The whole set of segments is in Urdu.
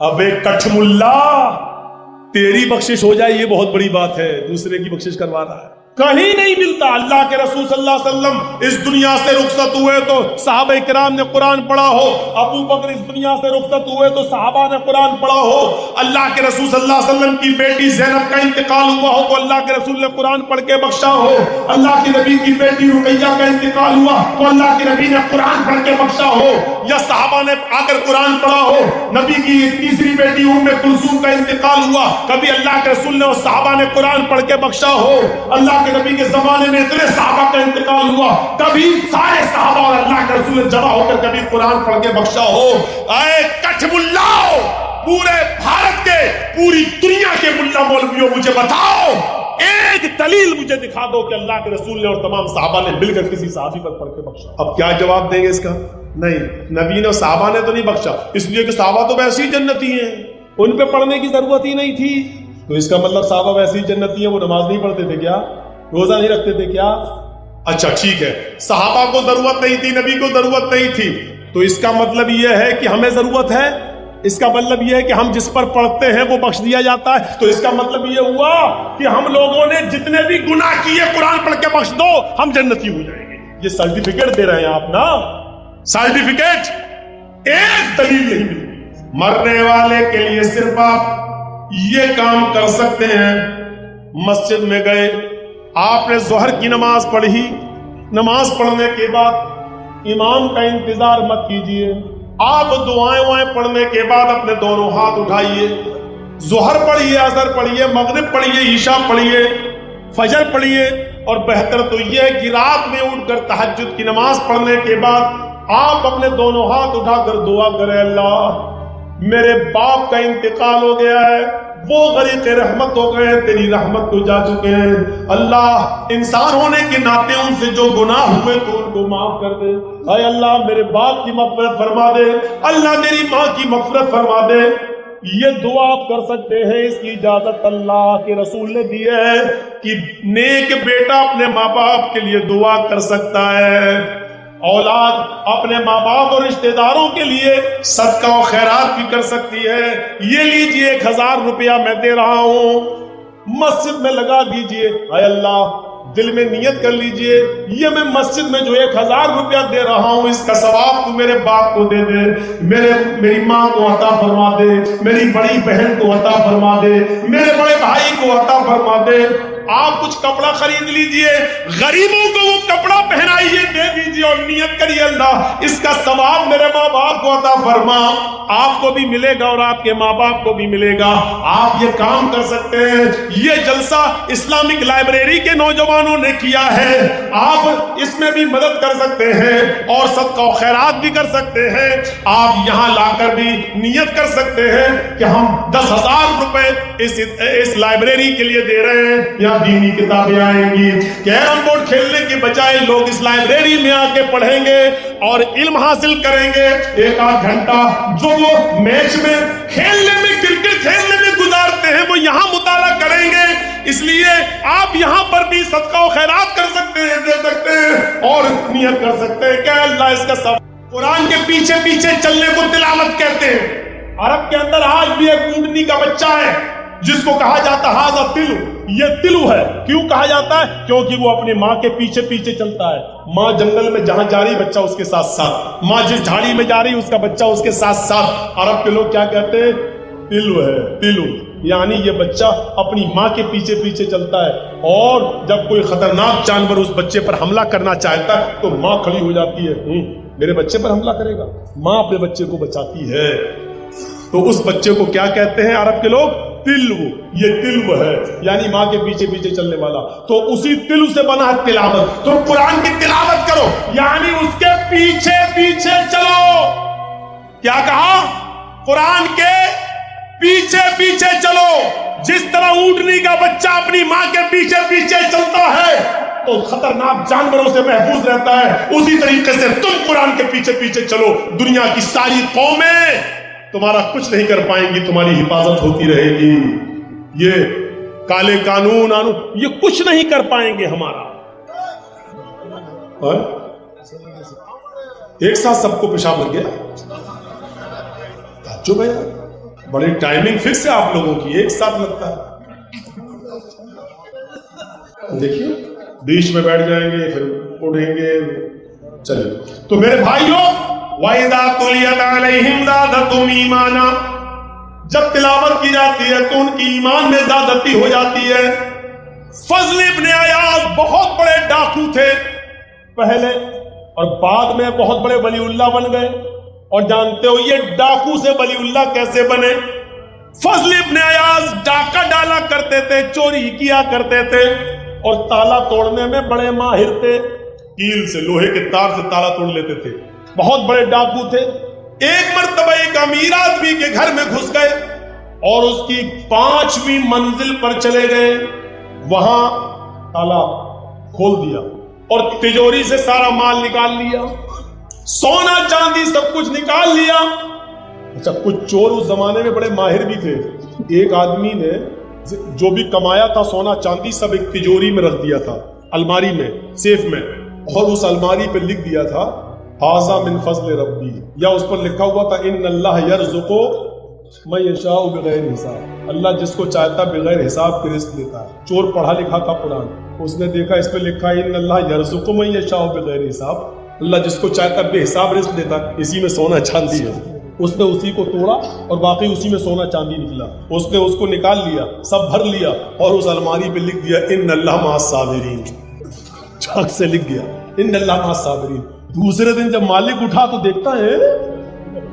اب ایک کٹھ ملا تیری بخشش ہو جائے یہ بہت بڑی بات ہے، دوسرے کی بخشش کروا رہا ہے، کہیں نہیں ملتا۔ اللہ کے رسول صلی اللہ علیہ وسلم اس دنیا سے رخصت ہوئے تو صحابہ کرام نے قرآن پڑھا ہو، ابو بکر اس دنیا سے رخصت ہوئے تو صحابہ نے قرآن پڑھا ہو، اللہ کے رسول صلی اللہ علیہ وسلم کی بیٹی زینب کا انتقال ہوا ہو تو اللہ کے رسول نے قرآن پڑھ کے بخشا ہو، اللہ کے نبی کی بیٹی رقیہ کا انتقال ہوا تو اللہ کے نبی نے قرآن پڑھ کے بخشا ہو، یا صحابہ نے آ کر قرآن پڑھا ہو، نبی کی تیسری بیٹی ام کلثوم کا انتقال ہوا، کبھی اللہ کے رسول نے اور صحابہ نے قرآن پڑھ کے بخشا ہو، اللہ کے نبی کے زمانے میں اتنے صحابہ کا انتقال ہوا، کبھی سارے صحابہ اور اللہ کے رسول نے جمع ہو کر کبھی قرآن پڑھ کے بخشا ہو۔ اے کچھ ملاؤ، پورے بھارت کے پوری دنیا کے ملا مولویوں مجھے بتاؤ، ایک دلیل مجھے دکھا دو کہ اللہ کے رسول نے اور تمام صحابہ نے مل کر کسی صحابی پر پڑھ کے بخشا۔ اب کیا جواب دیں گے اس کا؟ نہیں، نبی نے اور صحابہ نے تو نہیں بخشا، اس لیے کہ صحابہ تو ویسے ہی جنتی ہیں، ان پہ پڑھنے کی ضرورت ہی نہیں تھی، تو اس کا مطلب صحابہ ویسے ہی جنتی ہیں، وہ نماز نہیں پڑھتے تھے کیا؟ روزہ نہیں رکھتے تھے کیا؟ اچھا ٹھیک ہے، صحابہ کو ضرورت نہیں تھی، نبی کو ضرورت نہیں تھی، تو اس کا مطلب یہ ہے کہ ہمیں ضرورت ہے، اس کا مطلب یہ ہے کہ ہم جس پر پڑھتے ہیں وہ بخش دیا جاتا ہے، تو اس کا مطلب یہ ہوا کہ ہم لوگوں نے جتنے بھی گناہ کیے قرآن پڑھ کے بخش دو ہم جنتی ہو جائیں گے۔ یہ سرٹیفکیٹ دے رہے ہیں آپ نا، سرٹیفکیٹ، ایک دلیل نہیں ملتی۔ مرنے والے کے لیے صرف آپ یہ کام کر سکتے ہیں، مسجد میں گئے، آپ نے ظہر کی نماز پڑھی، نماز پڑھنے کے بعد امام کا انتظار مت کیجئے، آپ دعائیں پڑھنے کے بعد اپنے دونوں ہاتھ اٹھائیے، ظہر پڑھیے، عصر پڑھیے، مغرب پڑھیے، عشاء پڑھیے، فجر پڑھیے، اور بہتر تو یہ ہے کہ رات میں اٹھ کر تہجد کی نماز پڑھنے کے بعد آپ اپنے دونوں ہاتھ اٹھا کر دعا کریں، اللہ میرے باپ کا انتقال ہو گیا ہے، وہ غریق رحمت ہو گئے، تیری رحمت تو جا چکے ہیں، اللہ انسان ہونے کے ناطے ان سے جو گناہ ہوئے تو ان کو معاف کر دے، اے اللہ میرے باپ کی مغفرت فرما دے، اللہ میری ماں کی مغفرت فرما دے۔ یہ دعا آپ کر سکتے ہیں، اس کی اجازت اللہ کے رسول نے دی ہے کہ نیک بیٹا اپنے ماں باپ کے لیے دعا کر سکتا ہے، اولاد اپنے ماں باپ اور رشتہ داروں کے لیے صدقہ و خیرات بھی کر سکتی ہے۔ یہ لیجئے 1000 روپیہ میں دے رہا ہوں، مسجد میں لگا دیجئے، اے اللہ دل میں نیت کر لیجئے یہ میں مسجد میں جو 1000 روپیہ دے رہا ہوں اس کا ثواب تو میرے باپ کو دے دے، میری ماں کو عطا فرما دے، میری بڑی بہن کو عطا فرما دے، میرے بڑے بھائی کو عطا فرما دے۔ آپ کچھ کپڑا خرید لیجئے، غریبوں کو وہ کپڑا پہنائیے، دے دیجئے اور نیت کریے اللہ اس کا ثواب میرے ماں باپ کو عطا فرما، آپ کو بھی ملے گا اور آپ کے ماں باپ کو بھی ملے گا۔ آپ یہ کام کر سکتے ہیں، یہ جلسہ اسلامک لائبریری کے نوجوانوں نے کیا ہے، آپ اس میں بھی مدد کر سکتے ہیں اور صدقہ و خیرات بھی کر سکتے ہیں۔ آپ یہاں لا کر بھی نیت کر سکتے ہیں کہ ہم 10,000 روپے اس لائبریری کے لیے دے رہے ہیں، یہاں دینی کتابیں آئیں گی، کیرم بورڈ کھیلنے کے بجائے لوگ اس لائبریری میں آ کے پڑھیں گے اور علم حاصل کریں گے۔ 1-8 گھنٹہ جو وہ میچ میں کھیلنے میں، کرکٹ کھیلنے میں گزارتے ہیں وہ یہاں مطالعہ کریں گے، اس لیے آپ یہاں پر بھی صدقہ و خیرات کر سکتے ہیں، دے سکتے ہیں اور نیت کر سکتے ہیں کہ اللہ اس کا ثواب۔ قرآن کے پیچھے پیچھے چلنے کو تلاوت کہتے ہیں۔ عرب کے اندر آج بھی ایک اونٹنی کا بچہ ہے جس کو کہا جاتا ہے ہاذا تلو، یہ تلو ہے، کیوں کہا جاتا ہے؟ کیونکہ وہ اپنی ماں کے پیچھے پیچھے چلتا ہے، ماں جنگل میں جہاں جا رہی بچہ اس کے ساتھ ساتھ، ماں جس جھاڑی میں جا رہی اس کا بچہ اس کے ساتھ ساتھ۔ عرب کے لوگ کیا کہتے ہیں؟ تلو ہے، تلو، یعنی یہ بچہ اپنی ماں کے پیچھے پیچھے چلتا ہے، اور جب کوئی خطرناک جانور اس بچے پر حملہ کرنا چاہتا ہے تو ماں کھڑی ہو جاتی ہے، میرے بچے پر حملہ کرے گا، ماں اپنے بچے کو بچاتی ہے۔ تو اس بچے کو کیا کہتے ہیں عرب کے لوگ؟ تلو، یہ تلو ہے، یعنی ماں کے پیچھے پیچھے چلنے والا۔ تو اسی تلو سے بنا ہے تلاوت، تو قرآن کی تلاوت کرو، یعنی اس کے پیچھے پیچھے چلو۔ کیا کہا؟ قرآن کے پیچھے پیچھے چلو، جس طرح اونٹنی کا بچہ اپنی ماں کے پیچھے پیچھے چلتا ہے تو خطرناک جانوروں سے محفوظ رہتا ہے، اسی طریقے سے تم قرآن کے پیچھے پیچھے چلو، دنیا کی ساری قومیں تمہارا کچھ نہیں کر پائیں گی، تمہاری حفاظت ہوتی رہے گی، یہ کالے قانون یہ کچھ نہیں کر پائیں گے ہمارا۔ اور ایک ساتھ سب کو پیشاب لگ گیا، تعجب ہے۔ بڑی ٹائمنگ فکس ہے آپ لوگوں کی، ایک ساتھ لگتا ہے. دیکھیے بیچ میں بیٹھ جائیں گے پھر اڑیں گے. چلیے تو میرے بھائیوں، وَإِذَا تُلِيَتْ عَلَيْهِمْ زَادَتْهُمْ إِيمَانًا، جب تلاوت کی جاتی ہے تو ان کی ایمان میں زیادتی ہو جاتی ہے. فضل ابن عیاض بہت بڑے ڈاکو تھے پہلے، اور بعد میں بہت بڑے ولی اللہ بن گئے. اور جانتے ہو یہ ڈاکو سے ولی اللہ کیسے بنے؟ فضل ابن عیاض ڈاکہ ڈالا کرتے تھے، چوری کیا کرتے تھے، اور تالا توڑنے میں بڑے ماہر تھے. کیل سے، لوہے کے تار سے تالا توڑ لیتے تھے. بہت بڑے ڈاکو تھے. ایک مرتبہ ایک امیر آدمی کے گھر میں گھس گئے اور اس کی 5ویں منزل پر چلے گئے. وہاں تالا کھول دیا اور تجوری سے سارا مال نکال لیا، سونا چاندی سب کچھ نکال لیا. اچھا، کچھ چور اس زمانے میں بڑے ماہر بھی تھے. ایک آدمی نے جو بھی کمایا تھا سونا چاندی سب ایک تجوری میں رکھ دیا تھا، الماری میں، سیف میں، اور اس الماری پہ لکھ دیا تھا ھذا من فضل ربی، یا اس پر لکھا ہوا تھا ان اللہ یرزق من یشاء بغیر حساب، اللہ جس کو چاہتا بغیر حساب کے رزق دیتا ہے. چور پڑھا لکھا تھا قرآن، اس نے دیکھا اس پہ لکھا ان اللہ یرزق من یشاء بغیر حساب، اللہ جس کو چاہتا بے حساب رزق دیتا ہے، اسی میں سونا چاندی ہے. اس نے اسی کو توڑا اور باقی اسی میں سونا چاندی نکلا. اس نے اس کو نکال لیا، سب بھر لیا، اور اس الماری پہ لکھ دیا ان اللہ مع الصابرین، چاک سے لکھ دیا ان اللہ مع الصابرین. دوسرے دن جب مالک اٹھا تو دیکھتا ہے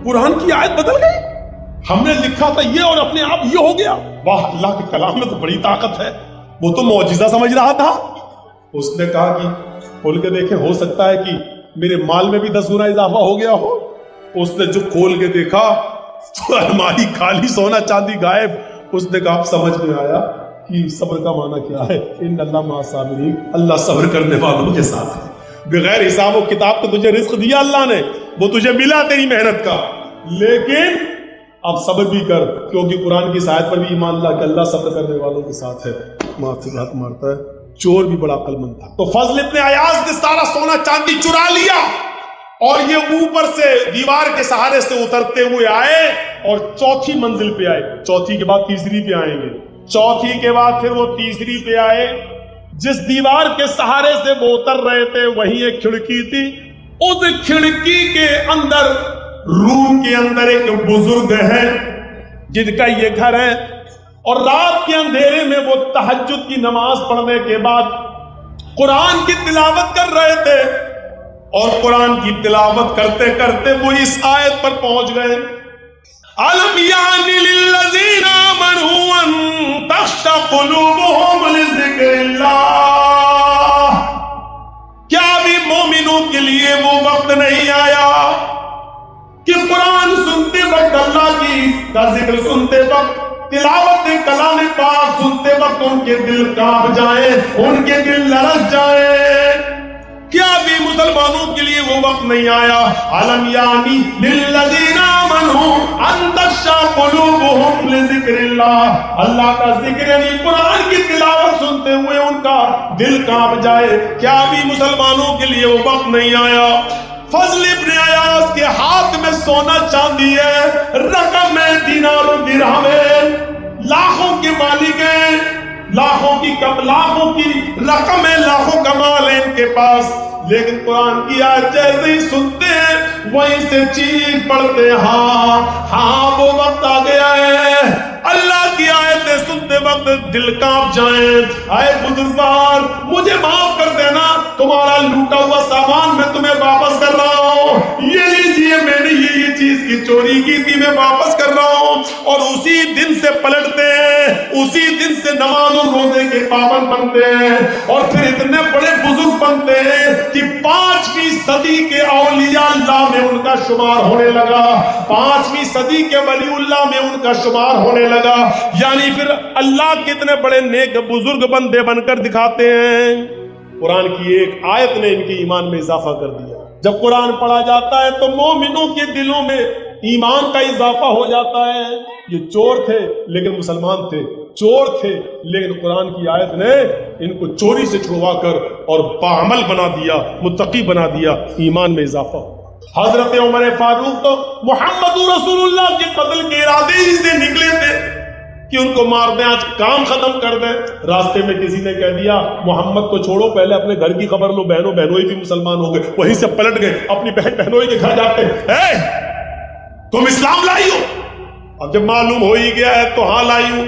قرآن کی آیت بدل گئی، ہم نے لکھا تھا یہ اور اپنے آپ یہ ہو گیا. واہ، اللہ کے کلام میں تو بڑی طاقت ہے. وہ تو معجزہ سمجھ رہا تھا. اس نے کہا کہ کھول کے دیکھیں، ہو سکتا ہے کہ میرے مال میں بھی 10 گنا اضافہ ہو گیا ہو. اس نے جو کھول کے دیکھا تو الماری خالی، سونا چاندی غائب. اس نے کہا سمجھ میں آیا کہ صبر کا معنی کیا ہے. ان اللہ مع الصابرین، اللہ صبر کرنے والوں کے ساتھ ہے. بغیر حساب و کتاب تو تجھے رزق دیا اللہ نے، وہ تجھے ملا تیری محنت کا، لیکن اب صبر بھی کر، کیونکہ قرآن کی آیت پر بھی ایمان لا کہ اللہ صبر کرنے والوں کے ساتھ ہے. ہاتھ مارتا ہے. چور بھی بڑا عقل مند تھا. تو فضل ابن عیاض نے سارا سونا چاندی چرا لیا، اور یہ اوپر سے دیوار کے سہارے سے اترتے ہوئے آئے اور 4تھی منزل پہ آئے. 4تھی کے بعد 3ری پہ آئیں گے، 4تھی کے بعد پھر وہ 3ری پہ آئے. جس دیوار کے سہارے سے وہ اتر رہے تھے وہیں ایک کھڑکی تھی. اس کھڑکی کے اندر، روم کے اندر ایک بزرگ ہے جن کا یہ گھر ہے، اور رات کے اندھیرے میں وہ تہجد کی نماز پڑھنے کے بعد قرآن کی تلاوت کر رہے تھے. اور قرآن کی تلاوت کرتے کرتے وہ اس آیت پر پہنچ گئے، أَلَمْ يَعْنِ لِلَّذِينَ آمَنُوا أَن تَخْشَعَ قُلُوبُهُمْ لِذِكْرِ اللَّهِ، کیا ابھی مومنوں کے لیے وہ وقت نہیں آیا کہ قرآن سنتے وقت، اللہ کا ذکر سنتے وقت، تلاوت کلام پاک سنتے وقت ان کے دل کانپ جائیں، ان کے دل لرز جائیں؟ کیا بھی مسلمانوں کے لیے وہ وقت نہیں آیا؟ علم یعنی للذین آمنوا ان تخشع قلوبهم لذکر اللہ، اللہ کا ذکر یعنی قرآن کی تلاوت سنتے ہوئے ان کا دل کانپ جائے. کیا بھی مسلمانوں کے لیے وہ وقت نہیں آیا؟ فضل ابن عیاض کے ہاتھ میں سونا چاندی ہے، رقم ہے دینار و درہم ہے، لاکھوں کے مالک ہیں، لاکھوں کی رقم ہے، لاکھوں کا مال ہے ان کے پاس. لیکن قرآن کی آیت جیسے ہی سنتے ہیں وہیں سے چیخ پڑتے ہاں وہ وقت آ گیا ہے. اللہ کی آیتیں سنتے وقت دل کانپ جائیں. اے بزرگوار، مجھے معاف کر دینا، تمہارا لوٹا ہوا سامان میں تمہیں واپس کر رہا ہوں. یہ لیجیے، میں نے یہ چیز کی چوری کی تھی، میں واپس کر رہا ہوں. اور اسی دن سے پلٹتے ہیں، اسی دن سے نماز اور روزے کے پابند بنتے ہیں، اور پھر اتنے بڑے بزرگ بنتے ہیں کہ 5ویں صدی کے اولیاء اللہ میں ان کا شمار ہونے لگا، 5ویں صدی کے ولی اللہ میں ان کا شمار ہونے لگا. یعنی پھر اللہ کتنے بڑے نیک بزرگ بندے بن کر دکھاتے ہیں. قرآن کی ایک آیت نے ان کے ایمان میں اضافہ کر دیا. جب قرآن پڑھا جاتا ہے تو مومنوں کے دلوں میں ایمان کا اضافہ ہو جاتا ہے. یہ چور تھے لیکن مسلمان تھے، چور تھے لیکن قرآن کی آیت نے ان کو چوری سے چھڑوا کر اور باعمل بنا دیا، متقی بنا دیا، ایمان میں اضافہ ہوا. حضرت عمر فاروق تو محمد رسول اللہ کے قتل کے ارادے ہی سے نکلے تھے کہ ان کو مار دیں، آج کام ختم کر دیں۔ راستے میں کسی نے کہہ دیا محمد کو چھوڑو، پہلے اپنے گھر کی خبر لو، بہنوئی بھی مسلمان ہو گئے، وہیں سے پلٹ گئے اپنی بہن بہنوئی کے گھر جاتے ہیں، تم اسلام لائی ہو؟ اب جب معلوم ہو ہی گیا ہے تو ہاں لائی ہوں۔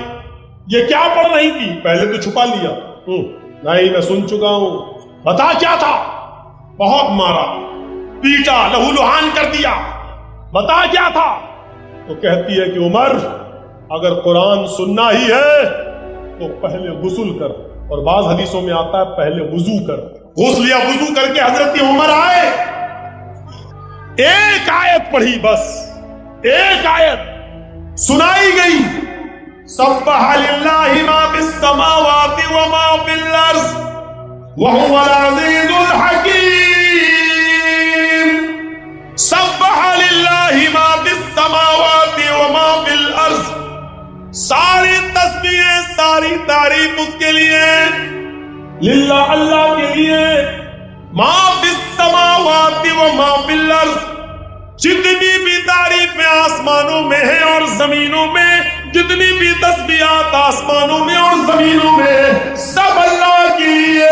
یہ کیا پڑھ رہی تھی؟ پہلے تو چھپا لیا، نہیں میں سن چکا ہوں، بتا کیا تھا؟ بہت مارا، پیٹا، لہو لہان کر دیا، بتا کیا تھا؟ تو کہتی ہے کہ عمر اگر قرآن سننا ہی ہے تو پہلے غسل کر، اور بعض حدیثوں میں آتا ہے پہلے وضو کر۔ غسل یا وضو کر کے حضرت عمر آئے، ایک آیت پڑھی، بس ایک آیت سنائی گئی، سبح للہ ما فی السماوات وما فی الارض وهو العزیز الحکیم، سبح للہ ما فی السماوات وما فی الارض، ساری تسبیحیں، ساری تعریف اس کے لیے، للہ اللہ کے لیے، ما فی السماوات وما فی الارض، جتنی بھی تعریفیں آسمانوں میں ہیں اور زمینوں میں، جتنی بھی تسبیحات آسمانوں میں اور زمینوں میں، سب اللہ کے لیے،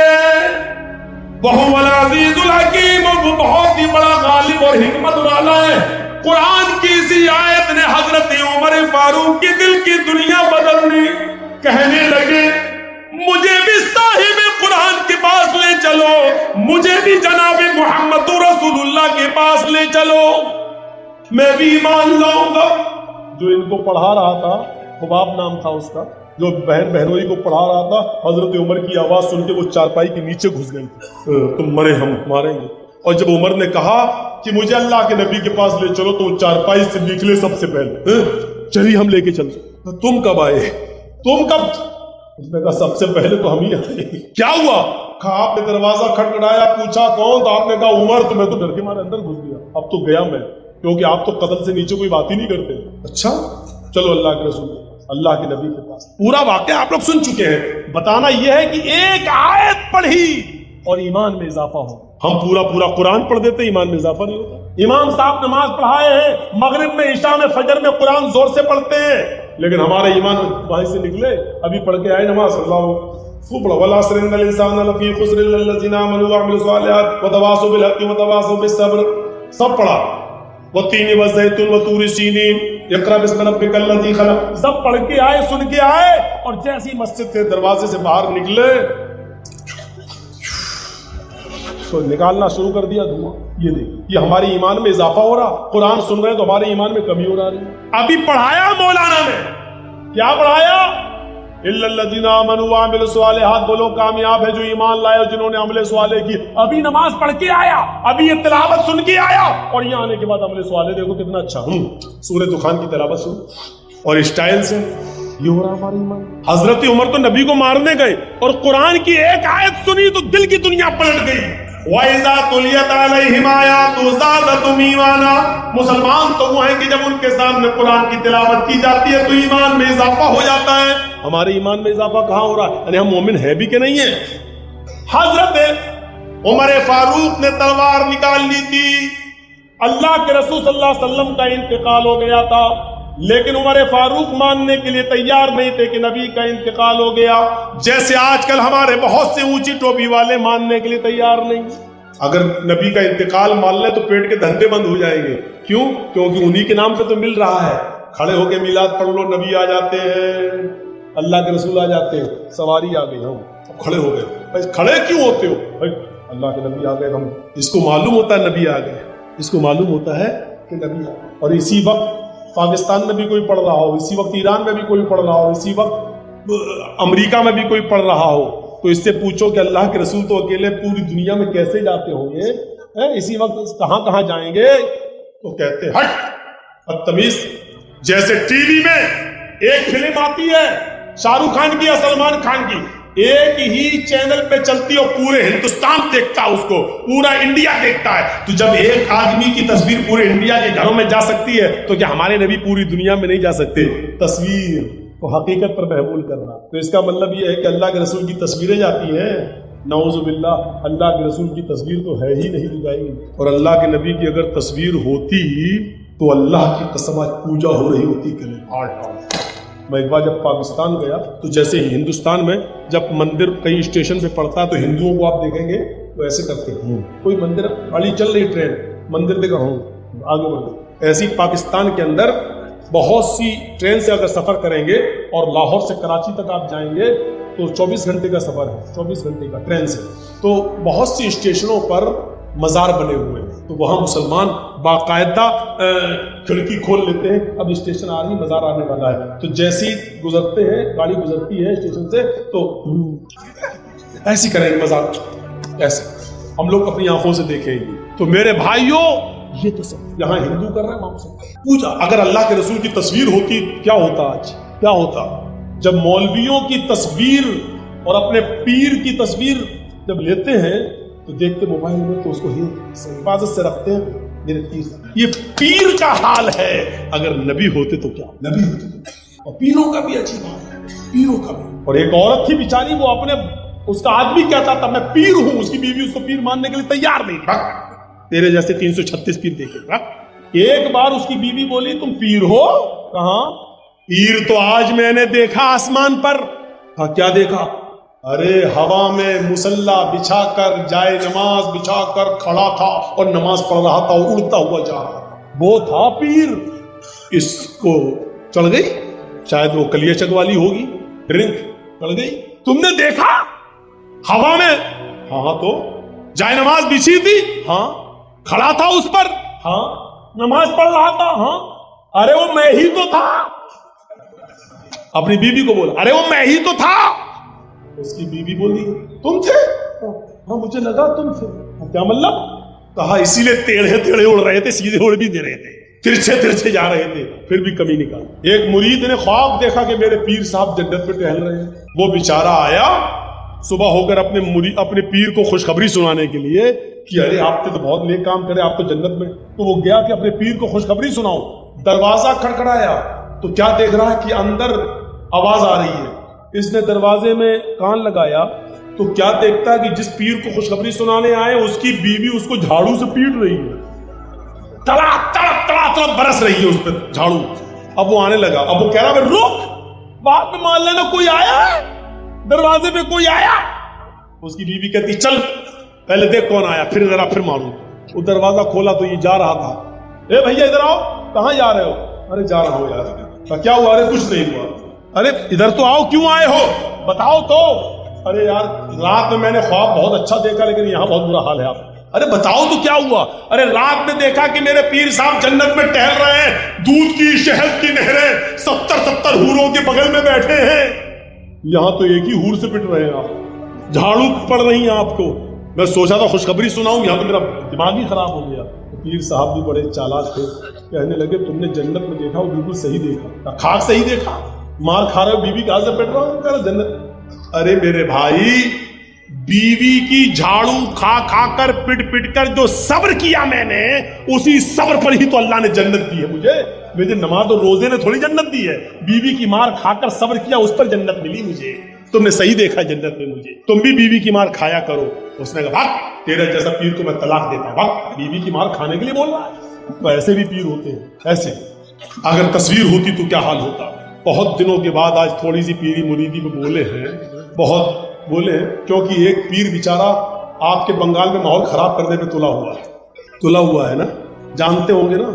وَهُوَ الْعَزِيزُ الْحَكِيمُ، اور وہ بہت ہی بڑا غالب اور حکمت والا ہے۔ قرآن کی اسی آیت نے حضرت عمر فاروق کے دل کی دنیا بدل دی، کہنے لگے مجھے بھی صاحب قرآن کے پاس لے چلو، مجھے بھی جناب محمد رسول اللہ کے پاس لے چلو، میں بھی ایمان لاؤں گا۔ جو ان کو پڑھا رہا تھا، خباب نام تھا اس کا، جو بہن بہنوئی کو پڑھا رہا تھا، حضرت عمر کی آواز سن کے وہ چارپائی کے نیچے گھس گئی، تم مرے ہم ماریں گے۔ اور جب عمر نے کہا کہ مجھے اللہ کے نبی کے پاس لے چلو، تو وہ چارپائی سے نکلے سب سے پہلے، چلیے ہم لے کے چلتے۔ تم کب آئے؟ تم کب؟ اس نے کہا سب سے پہلے تو ہم ہی آئے۔ کیا ہوا؟ کہا آپ نے دروازہ کھٹکھٹایا، پوچھا کون؟ تو آپ نے کہا عمر، تو میں تو ڈر کے مارے اندر گھس گیا، اب تو گیا میں، کیونکہ آپ تو قتل سے نیچے کوئی بات ہی نہیں کرتے۔ اچھا چلو اللہ کے رسول، اللہ کے نبی کے پاس۔ پورا واقعہ آپ لوگ سن چکے ہیں، بتانا یہ ہے کہ ایک آیت پڑھی اور ایمان میں اضافہ ہو۔ ہم پورا قرآن پڑھ دیتے، ایمان میں اضافہ نہیں ہوتا۔ امام صاحب نماز پڑھائے ہیں، مغرب میں، عشاء میں، فجر میں قرآن زور سے پڑھتے ہیں، لیکن ہمارے ایمان وہیں سے نکلے، ابھی پڑھ کے آئے نماز، اللہ خوب پڑھا، وَالْعَصْرِ إِنَّ الْإِنسَانَ لَفِي خُسْرٍ إِلَّا الَّذِينَ آمَنُوا وَعَمِلُوا الصَّالِحَاتِ وَتَوَاصَوْا بِالْحَقِّ وَتَوَاصَوْا بِالصَّبْرِ، سب پڑھا، وَالتِّينِ وَالزَّيْتُونِ وَطُورِ سِينِينَ اقرأ بِاسْمِ رَبِّكَ الَّذِي خَلَقَ، سب پڑھ کے آئے، سن کے آئے، اور جیسے ہی مسجد کے دروازے سے باہر نکلے تو نکالنا شروع کر دیا دھواں۔ یہ دیکھیں، یہ ہماری ایمان میں اضافہ ہو رہا، قرآن سن رہے ہیں تو ہمارے ایمان میں کمی ہو رہی ہے۔ ابھی پڑھایا مولانا نے، کیا پڑھایا؟ الا الذین آمنوا وعملوا الصالحات، وہ لوگ کامیاب ہیں جو ایمان لائے اور جنہوں نے عمل صالح کی۔ ابھی نماز پڑھ کے آیا، ابھی یہ تلاوت سن کے آیا، اور یہاں آنے کے بعد عمل صالح دیکھو کتنا اچھا، سورہ دخان کی تلاوت سن اور اسٹائل سے، یہ ہو رہا ہمارا ایمان۔ حضرت عمر تو نبی کو مارنے گئے اور قرآن کی ایک آیت سنی تو دل کی دنیا پلٹ گئی۔ وَإِذَا تُلِيَتْ عَلَيْهِمْ آيَاتُهُ زَادَتْهُمْ إِيمَانًا، مسلمان تو وہ ہیں کہ جب ان کے سامنے قرآن کی تلاوت کی جاتی ہے تو ایمان میں اضافہ ہو جاتا ہے۔ ہمارے ایمان میں اضافہ کہاں ہو رہا ہے؟ یعنی ہم مومن ہیں بھی کہ نہیں ہیں؟ حضرت عمر فاروق نے تلوار نکال لی تھی، اللہ کے رسول صلی اللہ علیہ وسلم کا انتقال ہو گیا تھا، لیکن عمر فاروق ماننے کے لیے تیار نہیں تھے کہ نبی کا انتقال ہو گیا، جیسے آج کل ہمارے بہت سے اونچی ٹوپی والے ماننے کے لیے تیار نہیں۔ اگر نبی کا انتقال مان لیں تو پیٹ کے دھندے بند ہو جائیں گے، کیوں؟ کیونکہ انہی کے نام پہ تو مل رہا ہے، کھڑے ہو کے میلاد پڑھ لو، نبی آ جاتے ہیں، اللہ کے رسول آ جاتے ہیں، سواری آ گئی، ہم کھڑے ہو گئے۔ کھڑے کیوں ہوتے ہو؟ اللہ کے نبی آ گئے، ہم اس کو معلوم ہوتا ہے نبی آ گئے، اس کو معلوم ہوتا ہے کہ نبی آ گئے، اور اسی وقت پاکستان میں بھی کوئی پڑھ رہا ہو، اسی وقت ایران میں بھی کوئی پڑھ رہا ہو، اسی وقت امریکہ میں بھی کوئی پڑھ رہا ہو، تو اس سے پوچھو کہ اللہ کے رسول تو اکیلے پوری دنیا میں کیسے جاتے ہوں گے، اسی وقت کہاں کہاں جائیں گے؟ تو کہتے ہٹ بدتمیز۔ جیسے ٹی وی میں ایک فلم آتی ہے شاہ رخ خان کی یا سلمان خان کی، ایک ہی چینل پہ چلتی اور پورے ہندوستان دیکھتا ہے، اس کو پورا انڈیا دیکھتا ہے، تو جب ایک آدمی کی تصویر پورے انڈیا کے گھروں میں جا سکتی ہے تو کیا ہمارے نبی پوری دنیا میں نہیں جا سکتے؟ تصویر کو حقیقت پر محمول کرنا، تو اس کا مطلب یہ ہے کہ اللہ کے رسول کی تصویریں جاتی ہیں، نعوذ باللہ اللہ کے رسول کی تصویر تو ہے ہی نہیں لگائی، اور اللہ کے نبی کی اگر تصویر ہوتی تو اللہ کی قسم آج پوجا ہو رہی ہوتی کہ میں ایک بار جب پاکستان گیا تو جیسے ہی ہندوستان میں جب مندر کئی اسٹیشن پہ پڑتا ہے تو ہندوؤں کو آپ دیکھیں گے وہ ایسے کرتے ہیں، کوئی مندر گاڑی چل رہی ٹرین مندر دیکھا ہوں آگے بڑھ، ایسی پاکستان کے اندر بہت سی ٹرین سے اگر سفر کریں گے اور لاہور سے کراچی تک آپ جائیں گے تو 24 گھنٹے کا سفر ہے، 24 گھنٹے کا ٹرین سے، تو بہت سی اسٹیشنوں پر مزار بنے ہوئے ہیں، تو وہاں مسلمان باقاعدہ کھڑکی کھول لیتے ہیں، اب اسٹیشن آ رہی مزار آنے والا ہے، تو جیسی گزرتے ہیں گاڑی گزرتی ہے اسٹیشن سے تو ایسی کریں گے مزار، ایسے ہم لوگ اپنی آنکھوں سے دیکھیں گے۔ تو میرے بھائیوں یہ تو سب یہاں ہندو کر رہے ہیں وہاں سے پوجا۔ اگر اللہ کے رسول کی تصویر ہوتی کیا ہوتا آج، کیا ہوتا؟ جب مولویوں کی تصویر اور اپنے پیر کی تصویر جب لیتے ہیں تو دیکھتے موبائل میں تو اس کو ہی حفاظت سے رکھتے ہیں، میرے پیر، یہ پیر کا حال ہے۔ اگر نبی ہوتے تو کیا، نبی ہوتے تو کیا، اور پیروں کا بھی اچھی بات ہے، پیروں کا بھی۔ اور ایک عورت تھی بیچاری، وہ اپنے اس کا آدمی کہتا تھا میں پیر ہوں، اس کی بیوی اس کو پیر ماننے کے لیے تیار نہیں تھا، تیرے جیسے 336 پیر دیکھے گا۔ ایک بار اس کی بیوی بولی تم پیر ہو؟ کہاں پیر تو آج میں نے دیکھا آسمان پر۔ ہاں کیا دیکھا؟ ارے ہوا میں مصلا بچھا کر جائے نماز بچھا کر کھڑا تھا اور نماز پڑھ رہا تھا اور اڑتا ہوا جا رہا تھا، وہ تھا پیر۔ اس کو چڑھ گئی، شاید وہ کلیہ چک والی ہوگی، ڈرنک چڑھ گئی، تم نے دیکھا ہوا میں؟ ہاں تو جائے نماز بچھی تھی، ہاں کھڑا تھا اس پر، ہاں نماز پڑھ رہا تھا، ہاں ارے وہ میں ہی تو تھا۔ اپنی بیوی کو بولا ارے وہ میں ہی تو تھا۔ اس کی بیوی بولی تم تھے؟ ہاں مجھے لگا تم تھے۔ کیا مطلب؟ کہا اسی لیے ٹیڑھے ٹیڑھے اڑ رہے تھے، سیدھے اڑ بھی دے رہے تھے، ترچھے ترچھے جا رہے تھے، پھر بھی کمی نکال۔ ایک مرید نے خواب دیکھا کہ میرے پیر صاحب جنت پہ ٹہل رہے ہیں، وہ بیچارہ آیا صبح ہو کر اپنے پیر کو خوشخبری سنانے کے لیے کہ ارے آپ نے تو بہت نیک کام کرے، آپ تو جنت میں۔ تو وہ گیا کہ اپنے پیر کو خوشخبری سناؤ، دروازہ کھڑکھڑایا تو کیا دیکھ رہا ہے کہ اندر آواز آ رہی ہے۔ اس نے دروازے میں کان لگایا تو کیا دیکھتا ہے کہ جس پیر کو خوشخبری سنانے آئے اس کی بیوی اس کو جھاڑو سے پیٹ رہی ہے، تڑا تڑا تڑا تڑا برس رہی ہے اس پہ جھاڑو۔ اب وہ آنے لگا، اب وہ کہہ رہا ہے رک، بعد میں مان لینا کوئی آیا ہے، دروازے پہ کوئی آیا۔ اس کی بیوی کہتی چل پہلے دیکھ کون آیا، پھر ذرا پھر ماروں۔ وہ دروازہ کھولا تو یہ جا رہا تھا۔ اے بھیا ادھر آؤ، کہاں جا رہے ہو؟ ارے جا رہا ہوں یار۔ کیا ہوا؟ ارے کچھ نہیں ہوا۔ ارے ادھر تو آؤ، کیوں آئے ہو بتاؤ تو۔ ارے یار رات میں نے خواب بہت اچھا دیکھا لیکن یہاں بہت برا حال ہے آپ۔ ارے بتاؤ تو کیا ہوا؟ ارے رات میں دیکھا کہ میرے پیر صاحب جنت میں ٹہل رہے ہیں، دودھ کی شہد کی نہریں 70 حوروں کے بغل میں بیٹھے ہیں، یہاں تو ایک ہی حور سے پٹ رہے ہیں آپ، جھاڑو پڑ رہی ہیں آپ کو۔ میں سوچا تھا خوشخبری سناؤں، یہاں تو میرا دماغ ہی خراب ہو گیا۔ پیر صاحب بھی بڑے چالاک تھے، کہنے لگے تم نے جنت میں دیکھا وہ بالکل صحیح دیکھا، کھاک صحیح دیکھا، مار کھا رہے ہو بیوی کا سے پٹ رہا ہوں، کہہ رہا جنت۔ ارے میرے بھائی بیوی کی جھاڑو کھا کھا کر پٹ پٹ کر جو صبر کیا میں نے، اسی صبر پر ہی تو اللہ نے جنت دی ہے مجھے نماز اور روزے نے تھوڑی جنت دی ہے، بیوی کی مار کھا کر صبر کیا اس پر جنت ملی مجھے۔ تم نے صحیح دیکھا جنت میں مجھے، تم بھی بیوی کی مار کھایا کرو۔ اس نے کہا بھاگ، تیرے جیسا پیر کو میں طلاق دیتا ہوں، بھاگ، بیوی کی مار کھانے کے لیے بول رہا ہے؟ تو ایسے بھی پیر ہوتے ہیں ایسے۔ اگر تصویر ہوتی تو کیا حال ہوتا۔ بہت دنوں کے بعد آج تھوڑی سی پیری مریدی میں بولے ہیں، بہت بولے ہیں، کیونکہ ایک پیر بیچارہ آپ کے بنگال میں ماحول خراب کرنے پہ تلا ہوا ہے نا، جانتے ہوں گے نا،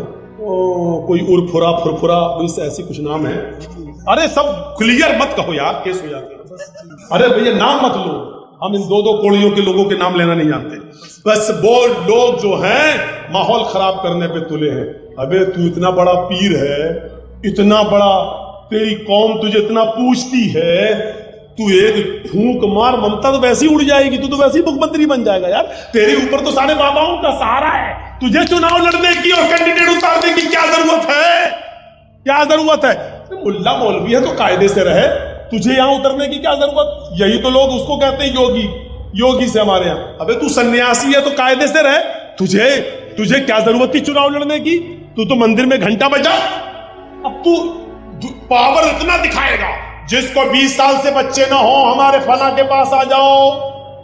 کوئی ارفرا فرفرا ایسی کچھ نام ہے۔ ارے سب کلیئر مت کہو یار، کیس ہو جاتے ہیں۔ ارے بھیا نام مت لو، ہم ان دو کوڑیوں کے لوگوں کے نام لینا نہیں جانتے۔ بس وہ لوگ جو ہیں ماحول خراب کرنے پہ تلے ہیں۔ ابے تو اتنا بڑا پیر ہے، اتنا بڑا، تیری قوم تجھے اتنا پوچھتی ہے، تو ایک پھونک مار ممتا تو ویسی اڑ جائے گی، تو ویسی مکھ منتری بن جائے گا یار۔ تیرے اوپر تو سارے باباؤں کا سہارا ہے، تجھے چناؤ لڑنے کی اور کینڈیڈیٹ اتارنے کی کیا ضرورت ہے؟ کیا ضرورت ہے؟ ملا مولوی ہے تو قاعدے سے رہے، تجھے یہاں اترنے کی کیا ضرورت؟ یہی تو لوگ اس کو کہتے ہیں یوگی سے ہمارے یہاں۔ ابے تو سنیاسی ہے تو قاعدے سے رہے، تجھے کیا ضرورت تھی چناؤ لڑنے کی؟ تو مندر میں گھنٹا بجا۔ اب تو پاور اتنا دکھائے گا، جس کو 20 سال سے بچے نہ ہو ہمارے فلاں کے پاس آ جاؤ،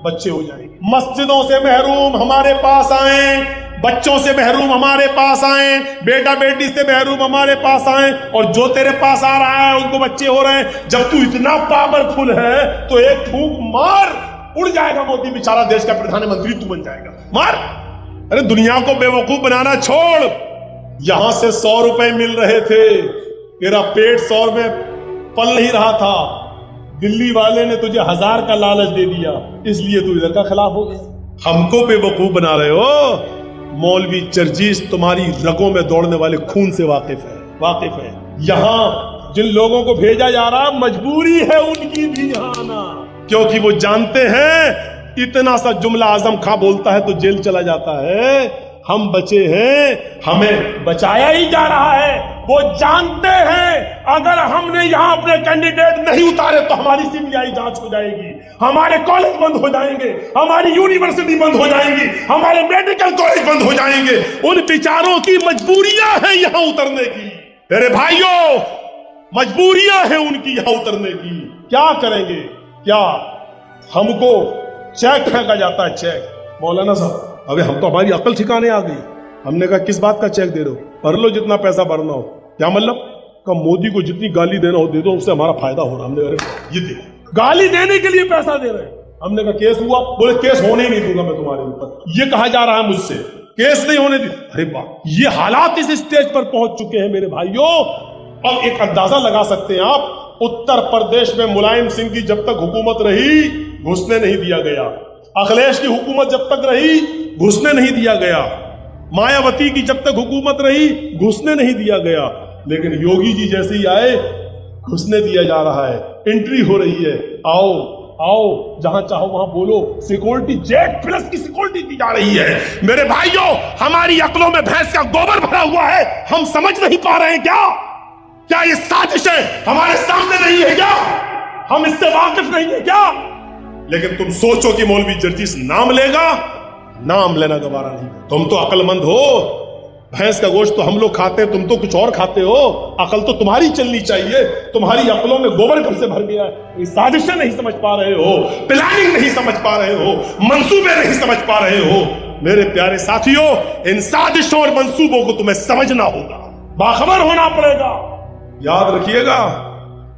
بچے ہو جائیں گے. مسجدوں سے محروم ہمارے پاس آئیں, بچوں سے محروم ہمارے پاس آئیں, بیٹا بیٹی سے محروم ہمارے پاس آئیں, اور جو تیرے پاس آ رہا ہے ان کو بچے ہو رہے ہیں. جب تو اتنا پاورفل ہے تو ایک پھونک مار, اڑ جائے گا مودی بیچارہ, دیش کا پردھان منتری تو بن جائے گا, مار. ارے دنیا کو بے وقوف بنانا چھوڑ. یہاں سے 100 روپے مل رہے تھے, تیرا پیٹ 100 میں پل نہیں رہا تھا, دلی والے نے تجھے 1000 کا لالچ دے دیا, اس لیے تو ادھر کا خلاف ہو گیا. ہم کو بے وقوف بنا رہے ہو. مولوی جرجیس تمہاری رگوں میں دوڑنے والے خون سے واقف ہے. یہاں جن لوگوں کو بھیجا جا رہا مجبوری ہے ان کی بھی یہاں آنا, کیونکہ وہ جانتے ہیں اتنا سا جملہ اعظم خاں بولتا ہے تو جیل چلا جاتا ہے. ہم بچے ہیں, ہمیں بچایا ہی جا رہا ہے. وہ جانتے ہیں اگر ہم نے یہاں اپنے کینڈیڈیٹ نہیں اتارے تو ہماری CBI جانچ ہو جائے گی, ہمارے کالج بند ہو جائیں گے, ہماری یونیورسٹی بند ہو جائیں گی, ہمارے میڈیکل کالج بند ہو جائیں گے. ان بیچاروں کی مجبوریاں ہیں یہاں اترنے کی. میرے بھائیوں, مجبوریاں ہیں ان کی یہاں اترنے کی. کیا کریں گے؟ کیا ہم کو چیک پھینکا جاتا ہے, چیک. مولانا صاحب ابھی ہم تو ہماری عقل ٹھکانے آ گئی. ہم نے کہا کس بات کا چیک دے رہے ہو؟ بھر لو جتنا پیسہ بھرنا ہو. کیا مطلب؟ کہ مودی کو جتنی گالی دینا ہو دے دو, اس سے ہمارا فائدہ ہو رہا. ہم نے کہا یہ دیکھو گالی دینے کے لیے پیسہ دے رہے ہیں. ہم نے کہا کیس ہوا؟ بولے کیس ہونے ہی نہیں دوں گا میں تمہارے اوپر. یہ کہا جا رہا ہے مجھ سے کیس نہیں ہونے دی. ارے واہ, یہ حالات اس اسٹیج پر پہنچ چکے ہیں میرے بھائیوں. اب ایک اندازہ لگا سکتے ہیں آپ, اتر پردیش میں ملائم سنگھ کی جب تک حکومت رہی گھسنے نہیں دیا گیا, اکھلیش کی حکومت جب تک رہی گھسنے نہیں دیا گیا, مایاوتی کی جب تک حکومت رہی گھسنے نہیں دیا گیا, لیکن یوگی جی جیسے ہی آئے گھسنے دیا جا رہا ہے. انٹری ہو رہی ہے, آؤ آؤ جہاں چاہو وہاں بولو. سیکورٹی جیٹ پلس کی سیکورٹی دی جا رہی ہے. میرے بھائیوں, ہماری عقلوں میں بھینس کا گوبر بھرا ہوا ہے. ہم سمجھ نہیں پا رہے ہیں کیا یہ سازشیں ہمارے سامنے نہیں ہے کیا؟ ہم اس سے واقف نہیں ہے کیا؟ لیکن تم سوچو کہ مولوی جرجیس نام لے گا, نام لینا گوارا نہیں. تم تو عقل مند ہو, بھینس کا گوشت تو ہم لوگ کھاتے ہیں, تم تو کچھ اور کھاتے ہو. عقل تو تمہاری چلنی چاہیے. تمہاری عقلوں میں گوبر کب سے بھر گیا ہے. سازشیں نہیں سمجھ پا رہے ہو, پلاننگ نہیں سمجھ پا رہے ہو, منصوبے نہیں سمجھ پا رہے ہو. میرے پیارے ساتھیوں, ان سازشوں اور منصوبوں کو تمہیں سمجھنا ہوگا, باخبر ہونا پڑے گا. یاد رکھیے گا,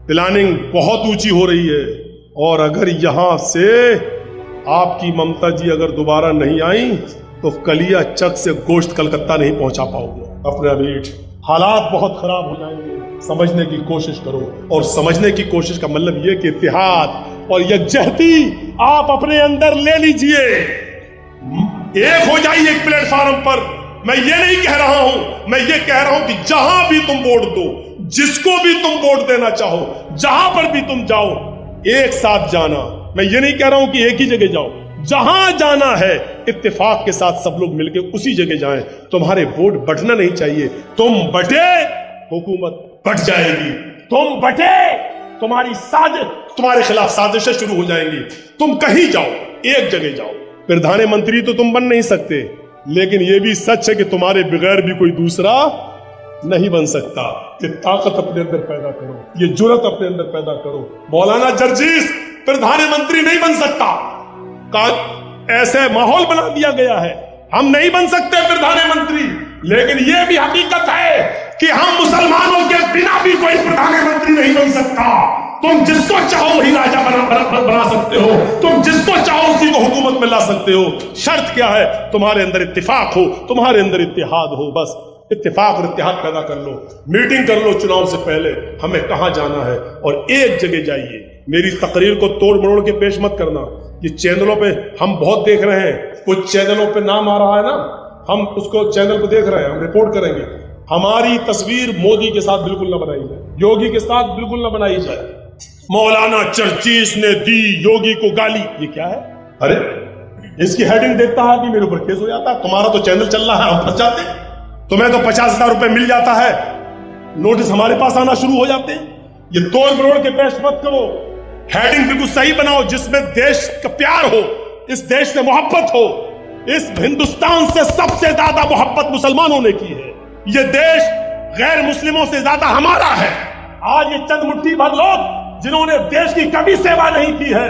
پلاننگ بہت اونچی ہو رہی ہے, اور اگر یہاں سے آپ کی ممتا جی اگر دوبارہ نہیں آئیں تو کلیا چک سے گوشت کلکتہ نہیں پہنچا پاؤ گے. اپنے میٹ حالات بہت خراب ہو جائیں گے. سمجھنے کی کوشش کرو, اور سمجھنے کی کوشش کا مطلب یہ کہ اتحاد اور یکجہتی آپ اپنے اندر لے لیجئے, ایک ہو جائیے ایک پلیٹ فارم پر. میں یہ نہیں کہہ رہا ہوں, میں یہ کہہ رہا ہوں کہ جہاں بھی تم ووٹ دو, جس کو بھی تم ووٹ دینا چاہو, جہاں پر بھی تم جاؤ, ایک ساتھ جانا. میں یہ نہیں کہہ رہا ہوں کہ ایک ہی جگہ جاؤ, جہاں جانا ہے اتفاق کے ساتھ سب لوگ مل کے اسی جگہ جائیں. تمہارے ووٹ بٹنا نہیں چاہیے. تم بٹے حکومت بٹ جائے گی, تم بٹے تمہارے خلاف سازشیں شروع ہو جائیں گی. تم کہیں جاؤ, ایک جگہ جاؤ. پردھان منتری تو تم بن نہیں سکتے, لیکن یہ بھی سچ ہے کہ تمہارے بغیر بھی کوئی دوسرا نہیں بن سکتا. یہ طاقت اپنے اندر پیدا کرو, یہ جرأت اپنے اندر پیدا کرو. مولانا جرجیس پردھان منتری نہیں بن سکتا, ایسے ماحول بنا دیا گیا ہے, ہم نہیں بن سکتے پردھان منتری. لیکن یہ بھی حقیقت ہے کہ ہم مسلمانوں کے بنا بھی کوئی پردھان منتری نہیں بن سکتا. تم جس کو چاہو وہی راجا بنا سکتے ہو, تم جس کو چاہو اسی کو حکومت میں لا سکتے ہو. شرط کیا ہے؟ تمہارے اندر اتفاق ہو, تمہارے اندر اتحاد ہو. بس اتفاق اور اتحاد پیدا کر لو, میٹنگ کر لو چناؤ سے پہلے, ہمیں کہاں جانا ہے, اور ایک جگہ جائیے. میری تقریر کو توڑ مروڑ کے پیش مت کرنا. یہ چینلوں پہ ہم بہت دیکھ رہے ہیں, کچھ چینلوں پہ نام آ رہا ہے نا, ہم اس کو چینل پہ دیکھ رہے ہیں, ہم رپورٹ کریں گے. ہماری تصویر مودی کے ساتھ بالکل نہ بنائی جائے, یوگی کے ساتھ بالکل نہ بنائی جائے. مولانا جرجیس نے دی یوگی کو گالی, یہ کیا ہے؟ ارے اس کی ہیڈنگ دیکھتا ہے کہ میرے اوپر کیس ہو جاتا ہے. تمہارا تو چینل چل رہا ہے, ہم پھنس جاتے ہیں. تمہیں تو 50,000 روپے مل جاتا ہے, نوٹس ہمارے پاس آنا شروع ہو جاتے ہیں. یہ توڑ مروڑ کے پیش مت کرو. ہیڈنگ بالکل صحیح بناؤ جس میں دیش کا پیار ہو, اس دیش سے محبت ہو. اس ہندوستان سے سب سے زیادہ محبت مسلمانوں نے کی ہے. یہ دیش غیر مسلموں سے زیادہ ہمارا ہے. آج یہ چند مٹھی بھر لوگ جنہوں نے دیش کی کبھی سیوا نہیں کی ہے,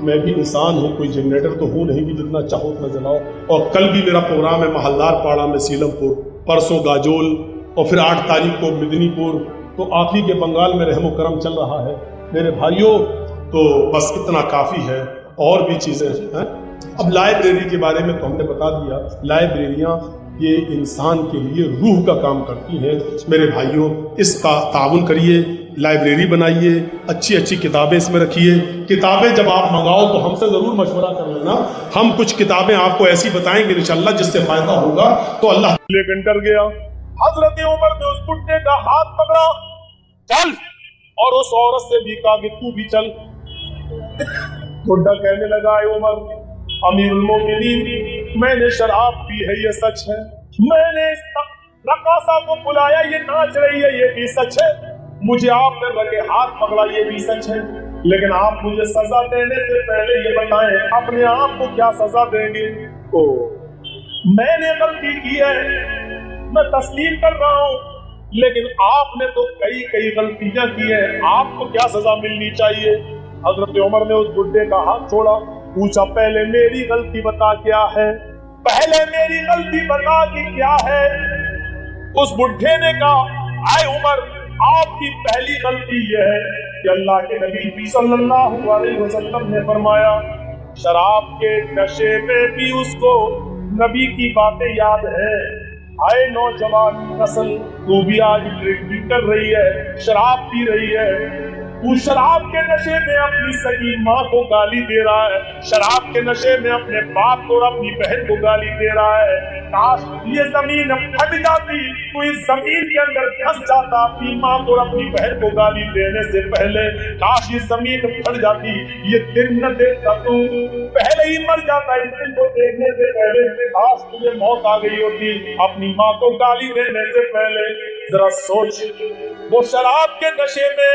میں بھی انسان ہوں، کوئی جنریٹر تو ہوں نہیں کہ جتنا چاہو اتنا جلاؤ. اور کل بھی میرا پروگرام ہے محلدار پاڑا میں سیلم پور، پرسوں گاجول، اور پھر 8 تاریخ کو مدنی پور. تو آپ ہی کے بنگال میں رحم و کرم چل رہا ہے میرے بھائیوں. تو بس اتنا کافی ہے، اور بھی چیزیں ہیں. اب لائبریری کے بارے میں تو ہم نے بتا دیا. لائبریریاں یہ انسان کے لیے روح کا کام کرتی ہیں. میرے بھائیوں اس کا تعاون کریے، لائبریری بنائیے، اچھی اچھی کتابیں اس میں رکھیے. کتابیں جب آپ منگاؤ تو ہم سے ضرور مشورہ کر لینا. ہم کچھ کتابیں آپ کو ایسی بتائیں گے انشاءاللہ جس سے فائدہ ہوگا. تو اللہ لیکن ڈر گیا. حضرت عمر نے اس بڈھے کا ہاتھ پکڑا، چل، اور اس عورت سے بھی کہا کہ تو بھی چل. بڈھا کہنے لگا، اے عمر امیر المومنین، میں نے شراب پی ہے یہ سچ ہے، میں نے رقاصہ کو بلایا یہ ناچ رہی ہے یہ بھی سچ ہے، مجھے آپ نے لگے ہاتھ پکڑا یہ بھی سچ ہے، لیکن آپ مجھے سزا دینے سے پہلے یہ بتائیں اپنے آپ کو کیا سزا دیں گے؟ میں نے غلطی کی ہے، میں تسلیم کر رہا ہوں، لیکن آپ نے تو کئی غلطیاں کی ہیں، آپ کو کیا سزا ملنی چاہیے؟ حضرت عمر نے اس بڈھے کا ہاتھ چھوڑا، پوچھا پہلے میری غلطی بتا کیا ہے، پہلے میری غلطی بتا کہ کیا ہے؟ اس بڈھے نے کہا، اے عمر آپ کی پہلی غلطی یہ ہے کہ اللہ کے نبی صلی اللہ علیہ وسلم نے فرمایا شراب کے نشے میں بھی اس کو نبی کی باتیں یاد ہے. اے نوجوان نسل، تو بھی آج ڈرنکنگ کر رہی ہے، شراب پی رہی ہے، تو شراب کے نشے میں اپنی سگی ماں کو گالی دے رہا ہے، شراب کے نشے میں اپنے باپ کو اور اپنی بہن کو گالی دے رہا ہے. کاش یہ زمین پھٹ جاتی تو اس زمین کے اندر پھنس جاتا اپنی ماں کو اور اپنی بہن کو گالی دینے سے پہلے. کاش یہ زمین پھٹ جاتی، یہ دن نہ دیکھتا تو پہلے ہی مر جاتا اس دن کو دیکھنے سے پہلے. کاش تجھے موت آ گئی ہوتی اپنی ماں کو گالی دینے سے پہلے. ذرا سوچ، وہ شراب کے نشے میں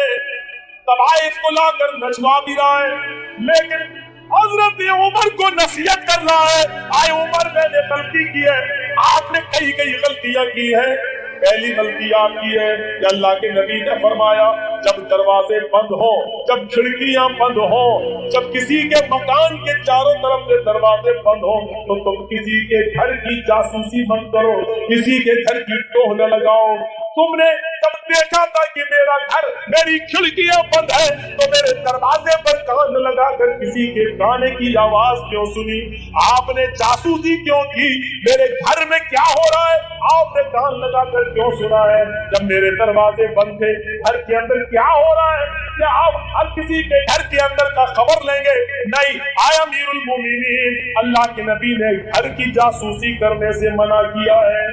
طوائف کو لا کر نچوا بھی رہا ہے، لیکن حضرت عمر کو نصیحت کر رہا ہے، اے عمر میں نے غلطی کی ہے. آپ نے کئی غلطیاں کی ہیں. پہلی غلطی آپ کی ہے کہ اللہ کے نبی نے فرمایا جب دروازے بند ہوں، جب کھڑکیاں بند ہوں، جب کسی کے مکان کے چاروں طرف سے دروازے بند ہوں تو تم کسی کے گھر کی جاسوسی مت کرو، کسی کے گھر کی ٹوہ نہ لگاؤ. تم نے جب دیکھا تھا کہ میرا گھر، میری کھڑکیاں بند ہے تو میرے دروازے پر کان لگا کر کسی کے گانے کی آواز کیوں سنی؟ آپ نے جاسوسی کیوں کی؟ میرے گھر میں کیا ہو رہا ہے آپ نے کان لگا کر کیوں سنا ہے؟ جب میرے دروازے بند تھے گھر کے اندر کیا ہو رہا ہے؟ کیا آپ ہر کسی کے گھر کے اندر کا خبر لیں گے؟ نہیں. اے امیر المومنین، اللہ کے نبی نے گھر کی جاسوسی کرنے سے منع کیا ہے.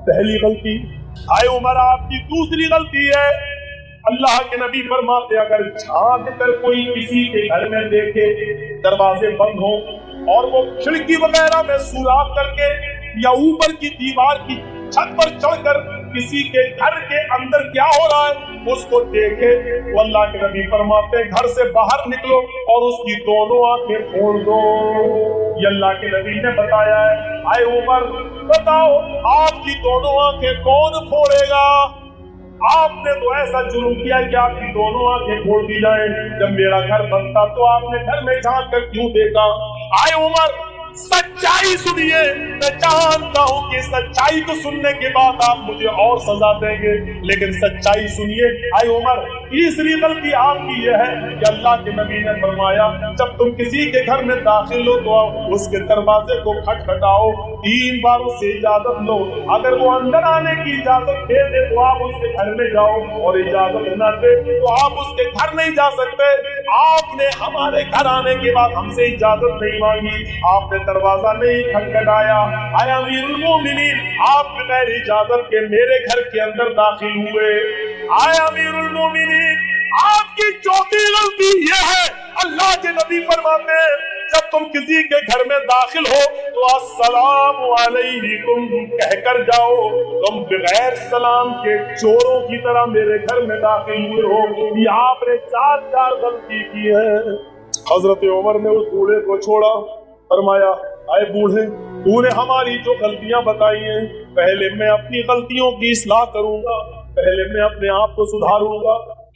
پہلی غلطی. اے عمر آپ کی دوسری غلطی ہے، اللہ کے نبی فرماتے اگر جھانک کر کوئی کسی کے گھر میں دیکھے دروازے بند ہوں اور وہ کھڑکی وغیرہ میں سوراخ کر کے یا اوپر کی دیوار کی چھت پر چڑھ کر کسی کے گھر کے اندر کیا ہو رہا ہے اس کو دیکھے تو اللہ کے نبی فرماتے گھر سے باہر نکلو اور اس کی دونوں آنکھیں پھوڑ دو. یہ اللہ کے نبی نے بتایا ہے. اے عمر بتاؤ آپ کی دونوں آنکھیں کون پھوڑے گا؟ آپ نے تو ایسا جرم کیا کہ آپ کی دونوں آنکھیں پھوڑ دی جائیں. جب میرا گھر بند تھا تو آپ نے گھر میں جھانک کر کیوں دیکھا؟ اے عمر سچائی سنیے، میں جانتا ہوں کہ سچائی کو سننے کے بعد آپ مجھے اور سزا دیں گے، لیکن سچائی سنیے. اے عمر تیسری غلطی آپ کی یہ ہے کہ اللہ کے نبی نے فرمایا جب تم کسی کے گھر میں داخل ہو تو اس کے دروازے کو کھٹکھٹاؤ، 3 بار اس سے اجازت لو، اگر وہ اندر آنے کی اجازت دے دے تو آپ اس کے گھر میں جاؤ اور اجازت نہ دے تو آپ اس کے گھر نہیں جا سکتے. آپ نے ہمارے گھر آنے کے بعد ہم سے اجازت نہیں مانگی، آپ نے دروازہ نہیں کھٹکھٹایا. اے امیر المومنین آپ بغیر اجازت کے میرے گھر کے اندر داخل ہوئے. اے امیر المومنین آپ کی چوتھی غلطی یہ ہے، اللہ کے نبی فرماتے ہیں جب تم کسی کے گھر میں داخل ہو تو السلام علیکم کہہ کر جاؤ. تم بغیر سلام کے چوروں کی طرح میرے گھر میں داخل ہوئے ہو. یہ آپ نے 4 غلطی کی ہے. حضرت عمر نے اس بوڑھے کو چھوڑا، فرمایا اے بوڑھے تو نے ہماری جو غلطیاں بتائی ہیں پہلے میں اپنی غلطیوں کی اصلاح کروں گا، پہلے میں اپنے آپ کو سدھاروں گا،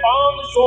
500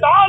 4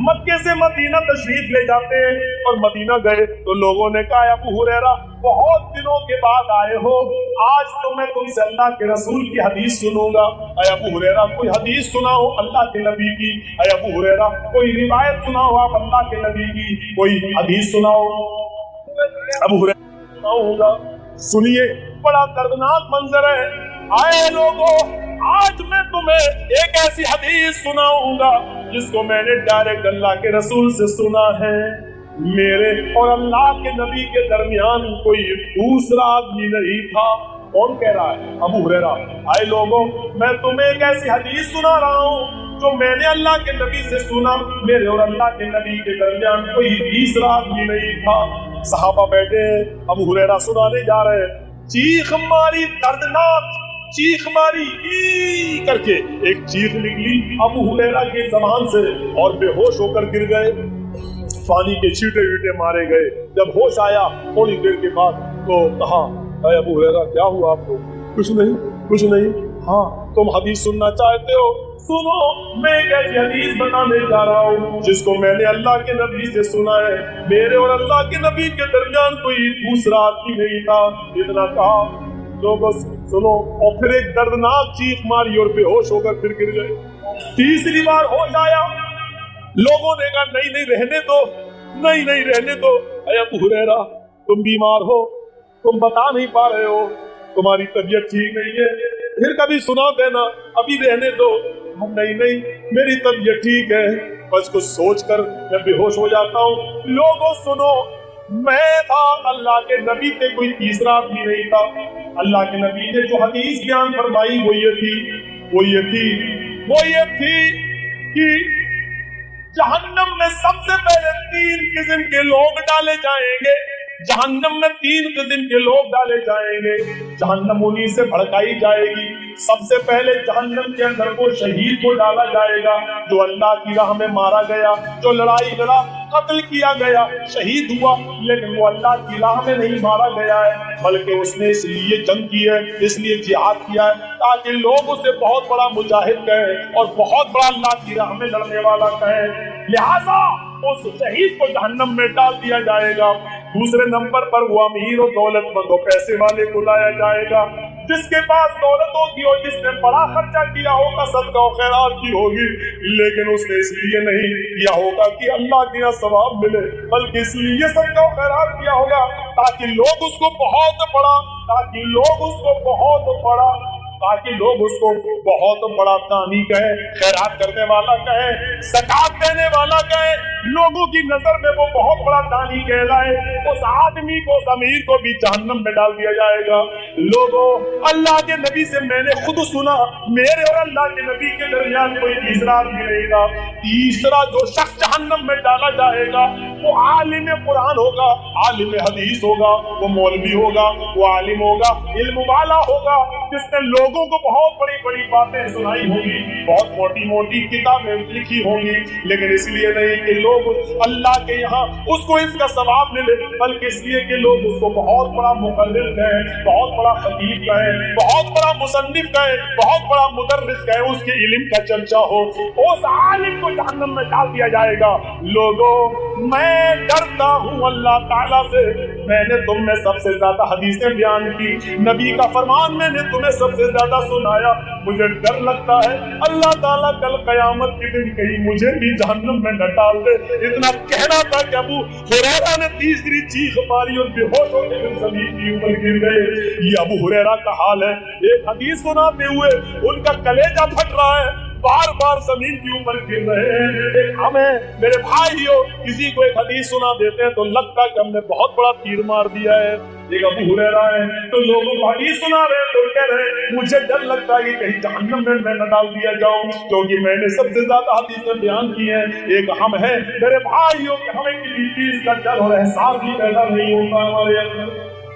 مکے سے مدینہ تشریف لے جاتے ہیں اور مدینہ گئے تو لوگوں نے کہا ابو ہریرہ بہت دنوں کے بعد آئے ہو, آج تو میں تم سے اللہ کے رسول کی حدیث سنوں گا. اے ابو ہریرہ کوئی حدیث سناؤ اللہ کے نبی کی. اے ابو ہریرہ کوئی روایت سناؤ آپ اللہ کے نبی کی, کوئی حدیث سناؤ. ابو ہریرہ سناؤں گا. سنیے بڑا دردناک منظر ہے. آئے لوگوں, آج میں تمہیں ایک ایسی حدیث سناؤں گا جس کو میں نے ڈائریکٹ اللہ کے رسول سے سنا ہے. میرے اور اللہ کے نبی کے درمیان کوئی دوسرا آدمی نہیں تھا. کون کہہ رہا ہے؟ ابو ہریرہ. آئے لوگوں, میں تمہیں ایک ایسی حدیث سنا رہا ہوں جو میں نے اللہ کے نبی سے سنا. میرے اور اللہ کے نبی کے درمیان کوئی تیسرا آدمی نہیں تھا. صحابہ بیٹھے ہیں, ابو ہریرہ سنانے جا رہے ہیں. چیخ ماری, دردناک چیخ ماری کر کے ایک چیخ نکلی ابو ہریرہ کی زبان سے اور بے ہوش ہو کر گر گئے. پانی کے چھیٹے ویٹے مارے گئے. جب ہوش آیا تھوڑی دیر کے بعد تو کہا اے ابو ہریرہ کیا ہوا آپ کو؟ کچھ نہیں, کچھ نہیں. ہاں تم حدیث سننا چاہتے ہو, سنو. میں ایک ایسی حدیث بتانے جا رہا ہوں جس کو میں نے اللہ کے نبی سے سنا ہے. میرے اور اللہ کے نبی کے درمیان کوئی دوسرا آدمی نہیں تھا. اتنا کہا لوگوں سنو, اور پھر ایک دردناک چیخ ماری اور بے ہوش ہو کر پھر گر گئے. تیسری بار ہوش آیا, لوگوں نے کہا نہیں نہیں رہنے دو, نہیں نہیں رہنے دو. اے ابو ہریرہ تم بیمار ہو, تم بتا نہیں پا رہے ہو, تمہاری طبیعت ٹھیک نہیں ہے, پھر کبھی سنا دینا, ابھی رہنے دو. نہیں نہیں میری طبیعت ٹھیک ہے, بس کچھ سوچ کر میں بے ہوش ہو جاتا ہوں. لوگوں سنو, میں تھا, اللہ کے نبی تھے, کوئی تیسرا آدمی نہیں تھا. اللہ کے نبی نے جو حدیث بیان فرمائی وہ یہ تھی کہ جہنم میں سب سے پہلے 3 قسم کے لوگ ڈالے جائیں گے. جہنم میں 3 قسم کے لوگ ڈالے جائیں گے. جہنم انہی سے بھڑکائی جائے گی. سب سے پہلے جہنم کے اندر وہ شہید کو ڈالا جائے گا جو اللہ کی راہ میں مارا گیا, جو لڑائی لڑا, قتل کیا گیا, شہید ہوا, لیکن وہ اللہ کی راہ میں نہیں مارا گیا ہے بلکہ اس نے اس لیے جنگ کی ہے, اس لیے جہاد کیا ہے تاکہ لوگ اسے بہت بڑا مجاہد کہیں اور بہت بڑا اللہ کی راہ میں لڑنے والا کہیں. لہذا اس شہید کو جہنم میں ڈال دیا جائے گا. دوسرے نمبر پر وہ امیر و دولت مند و پیسے والے کو لایا جائے گا جس کے پاس دولت ہوگی اور جس نے بڑا خرچہ کیا ہوگا, صدقہ و خیرات کی ہوگی, لیکن اس نے اس لیے نہیں کیا ہوگا کہ اللہ کے یہاں ثواب ملے بلکہ اس لیے صدقہ و خیرات کیا ہوگا تاکہ لوگ اس کو بہت بڑا دانی کہیں, خیرات کرنے والا کہیں, زکات دینے والا کہیں, لوگوں کی نظر میں وہ بہت بڑا دانی کہلائے. اس آدمی کو, اس امیر کو بھی جہنم میں ڈال دیا جائے گا. لوگوں, اللہ کے نبی سے میں نے خود سنا, میرے اور اللہ کے نبی کے درمیان کوئی تیسرا آدمی نہیں گا. تیسرا جو شخص جہنم میں ڈالا جائے گا وہ عالم قرآن ہوگا, عالم حدیث ہوگا, وہ مولوی ہوگا, وہ عالم ہوگا, علم والا ہوگا, جس نے لوگوں کو بہت بڑی بڑی باتیں سنائی ہوں گی, بہت موٹی موٹی کتابیں لکھی ہوں گی, لیکن اس لیے نہیں کہ لوگ اللہ کے یہاں اس کو اس کا ثواب ملے بلکہ اس لیے کہ لوگ اس کو بہت بڑا مقرر کہیں, بہت بڑا خطیب کہیں, بہت بڑا مصنف کہیں, بہت بڑا مدرس کہیں, اس کے علم کا چرچا ہو. اس عالم کو جہنم میں ڈال دیا جائے گا. لوگوں, میں ڈرتا ہوں اللہ تعالیٰ سے. میں نے تم میں سب سے زیادہ حدیثیں بیان کی, نبی کا فرمان میں نے تمہیں سب سے زیادہ سنایا. مجھے ڈر لگتا ہے اللہ تعالیٰ کل قیامت کے دن کہیں مجھے بھی جہنم میں نہ ڈال دے. اتنا کہنا تھا کہ ابو ہریرہ نے تیسری چیخ ماری اور بے ہوش ہو کے زمین کے اوپر گر گئے. یہ ابو ہریرہ کا حال ہے. ایک حدیث سناتے ہوئے ان کا کلیجہ پھٹ رہا ہے, بار بار زمین کے اوپر گر رہے ہیں. ہمیں میرے بھائیوں کسی کو ایک حدیث سنا دیتے ہیں تو لگتا ہے کہ ہم نے بہت بڑا تیر مار دیا ہے. ایک ابو ہریرہ ہے تو لوگوں کو حدیث سنا رہے ہیں تو کہہ رہے ہیں مجھے ڈر لگتا ہے کہ کہیں جہنم میں نہ ڈال دیا جاؤں کیونکہ میں نے سب سے زیادہ حدیثیں بیان کی ہیں. ایک ہم ہیں میرے بھائیوں کہ ہمیں کسی چیز کا ڈر اور احساس ہی پیدا نہیں ہوتا ہمارے اندر.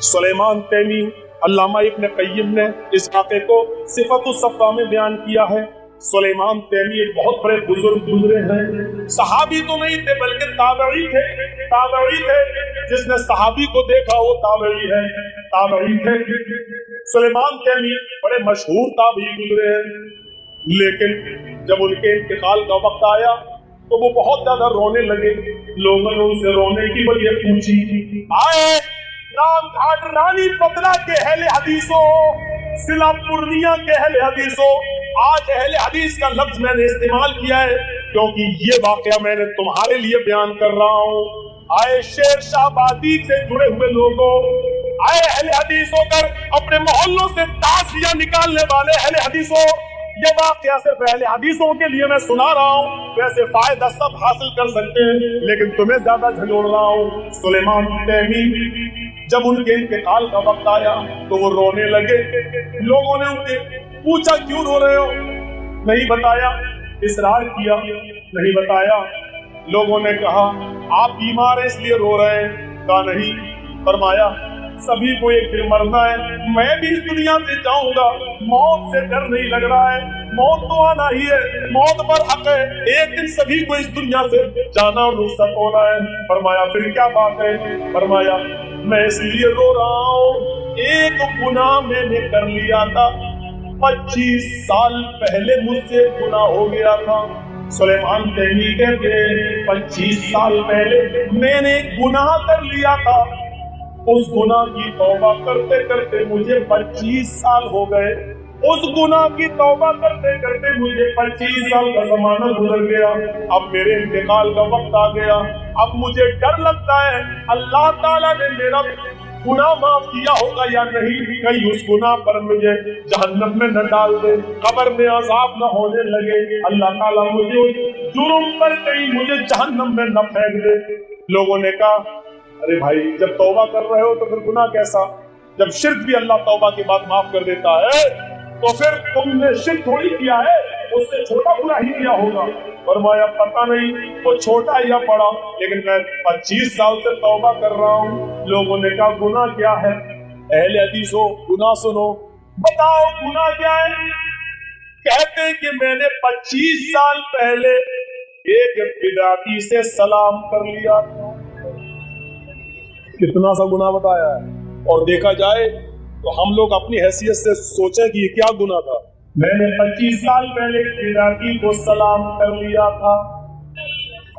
سلیمان تیمی, علامہ ابن قیم نے اس واقعے کو صفت الصفا میں بیان کیا ہے. سلیمان تیمی ایک بہت بڑے بزرگ گزرے ہیں, صحابی تو نہیں تھے بلکہ تابعی تھے. جس نے صحابی کو دیکھا وہ تابعی تھے. سلیمان تیمی بڑے مشہور تابعی گزرے ہیں, لیکن جب ان کے انتقال کا وقت آیا تو وہ بہت زیادہ رونے لگے. لوگوں نے ان سے رونے کی وجہ پوچھی. آئے رام گھاٹ رانی پترا کے اہل حدیثوں، ضلع پورنیہ کے اہل حدیثوں، آج اہل حدیث کا لفظ میں نے استعمال کیا ہے کیونکہ یہ واقعہ میں نے تمہارے لیے بیان کر رہا ہوں. آئے شیر شاہ آبادی سے جڑے ہوئے لوگوں، آئے اہل حدیث ہو کر اپنے محلوں سے تعزیہ نکالنے والے اہل حدیثوں، یہ واقعہ صرف اہل حدیثوں کے لیے میں سنا رہا ہوں. ویسے فائدہ سب حاصل کر سکتے ہیں لیکن تمہیں زیادہ جھنجھوڑ رہا ہوں. سلیمان تیمی جب ان کے انتقال کا وقت آیا تو وہ رونے لگے. لوگوں نے ان سے پوچھا کیوں رو رہے ہو؟ نہیں بتایا. اصرار کیا، نہیں بتایا. لوگوں نے کہا آپ بیمار ہیں اس لیے رو رہے ہیں. کہا نہیں. فرمایا سبھی کو ایک دن مرنا ہے، میں بھی اس دنیا سے جاؤں گا، موت سے ڈر نہیں لگ رہا ہے، موت تو آنا ہی ہے، موت پر حق ہے، ایک دن سبھی کو اس دنیا سے جانا اور رخصت ہونا ہے. فرمایا پھر کیا بات ہے؟ فرمایا میں اس لیے رو رہا ہوں، ایک گناہ میں نے کر لیا تھا، 25 سال پہلے مجھ سے گناہ ہو گیا تھا. سلیمان تیمی کہتے 25 سال پہلے میں نے گناہ کر لیا تھا، اس گناہ کی توبہ کرتے کرتے مجھے 25 سال ہو گئے. اس گناہ کی توبہ کرتے کرتے مجھے 25 سال کا زمانہ گزر گیا. اب میرے انتقال کا وقت آ گیا. اب مجھے ڈر لگتا ہے اللہ تعالیٰ نے میرا گناہ معاف کیا ہوگا یا نہیں، کہیں اس گناہ پر مجھے جہنم میں نہ ڈال دے، قبر میں عذاب نہ ہونے لگے. اللہ تعالیٰ مجھے جرم پر کہیں مجھے جہنم میں نہ پھینک دے. لوگوں نے کہا ارے بھائی جب توبہ کر رہے ہو تو پھر گناہ کیسا؟ جب شرک بھی اللہ توبہ کے بعد معاف کر دیتا ہے تو پھر تم نے شرک تھوڑی کیا ہے، اس سے چھوٹا گناہ ہی کیا ہوگا. فرمایا پتہ نہیں وہ چھوٹا یا بڑا، لیکن میں 25 سال سے توبہ کر رہا ہوں. لوگوں نے کہا گناہ کیا ہے؟ اہل حدیث ہو گناہ سنو، بتاؤ گناہ کیا ہے؟ کہتے ہیں کہ میں نے 25 سال پہلے ایک بدعتی سے سلام کر لیا تھا. کتنا سا گناہ بتایا ہے. اور دیکھا جائے تو ہم لوگ اپنی حیثیت سے سوچیں کہ یہ کیا گناہ تھا. میں نے 25 سال پہلے بدعتی کو سلام کر لیا تھا،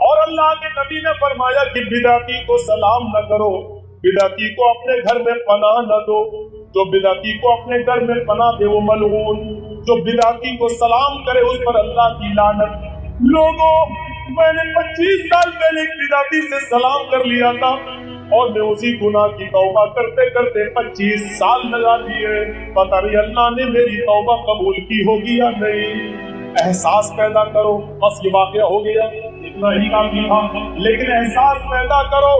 اور اللہ کے نبی نے فرمایا کہ بدعتی کو سلام نہ کرو، بدعتی کو اپنے گھر میں پناہ نہ دو، جو بدعتی کو اپنے گھر میں پناہ دے وہ ملعون، جو بدعتی کو سلام کرے اس پر اللہ کی لعنت. لوگوں میں نے 25 سال پہلے ایک بدعتی سے سلام کر لیا تھا اور میں اسی گناہ کی توبہ کرتے کرتے 25 سال لگا دیے. پتہ نہیں اللہ نے میری توبہ قبول کی ہوگی یا نہیں. احساس پیدا کرو. بس یہ واقعہ ہو گیا اتنا ہی کافی تھا، لیکن احساس پیدا کرو